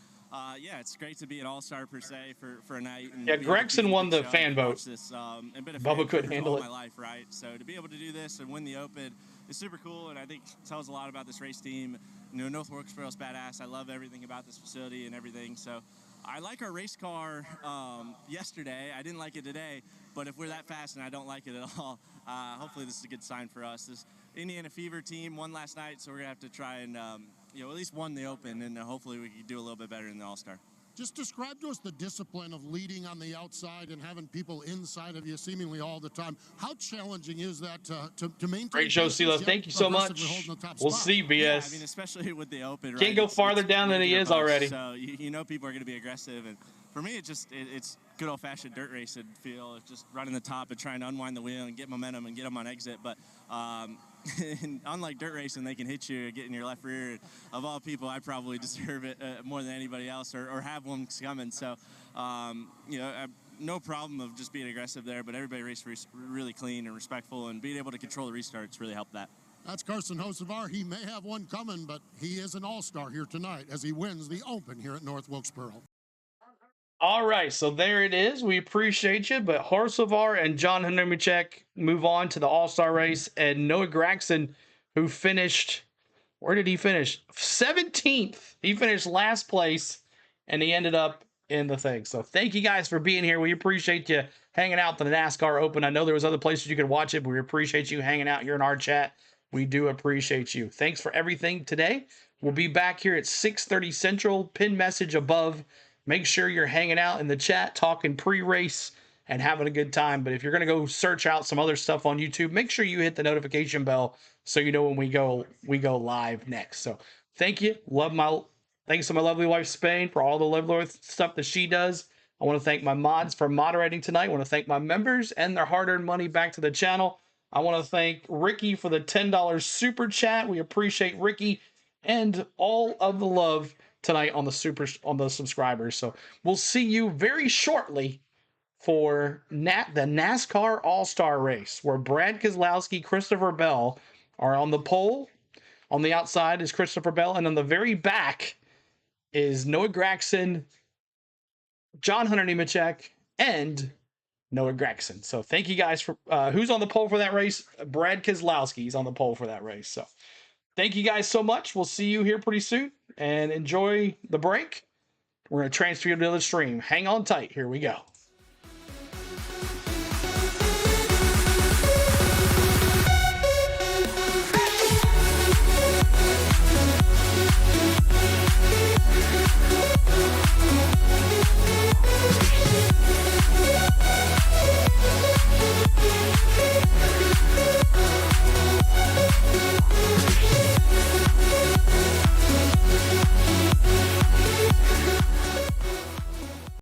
yeah, it's great to be an all-star per se for a night. And yeah, Gregson won the fan vote. Bubba couldn't handle it. My life, right? So to be able to do this and win the Open is super cool, and I think tells a lot about this race team. You know, North Wilkesboro's badass. I love everything about this facility and everything. So I like our race car yesterday. I didn't like it today, but if we're that fast and I don't like it at all, hopefully this is a good sign for us. This Indiana Fever team won last night, so we're gonna have to try and at least won the Open, and hopefully we can do a little bit better in the All-Star. Just describe to us the discipline of leading on the outside and having people inside of you seemingly all the time. How challenging is that to maintain? Great show, CeeLo. Thank you so much. We'll see, BS. Yeah, I mean, especially with the open, right? Can't go farther down than he is already. So you know people are going to be aggressive, and for me, it's good old-fashioned dirt racing feel. It's just running the top and trying to unwind the wheel and get momentum and get them on exit. But and unlike dirt racing, they can hit you, get in your left rear. Of all people, I probably deserve it more than anybody else, or have one coming. So, you know, no problem of just being aggressive there, but everybody raced really clean and respectful, and being able to control the restarts really helped that. That's Carson Hocevar. He may have one coming, but he is an all-star here tonight as he wins the Open here at North Wilkesboro. All right, so there it is. We appreciate you, but Hocevar and John Nemechek move on to the All-Star race, and Noah Gragson, who finished, where did he finish? 17th. He finished last place, and he ended up in the thing. So thank you guys for being here. We appreciate you hanging out to the NASCAR Open. I know there was other places you could watch it, but we appreciate you hanging out here in our chat. We do appreciate you. Thanks for everything today. We'll be back here at 6:30 Central. Pin message above. Make sure you're hanging out in the chat, talking pre-race and having a good time. But if you're going to go search out some other stuff on YouTube, make sure you hit the notification bell so you know when we go live next. So thank you. Thanks to my lovely wife, Spain, for all the lovely stuff that she does. I want to thank my mods for moderating tonight. I want to thank my members and their hard-earned money back to the channel. I want to thank Ricky for the $10 super chat. We appreciate Ricky and all of the love tonight on the subscribers. So we'll see you very shortly for the NASCAR All Star Race, where Brad Keselowski, Christopher Bell are on the pole. On the outside is Christopher Bell, and on the very back is Noah Gragson, John Hunter Nemechek, and Noah Gragson. So thank you guys for who's on the pole for that race? Brad Keselowski is on the pole for that race. So thank you guys so much. We'll see you here pretty soon, and enjoy the break. We're going to transfer you to the stream. Hang on tight. Here we go.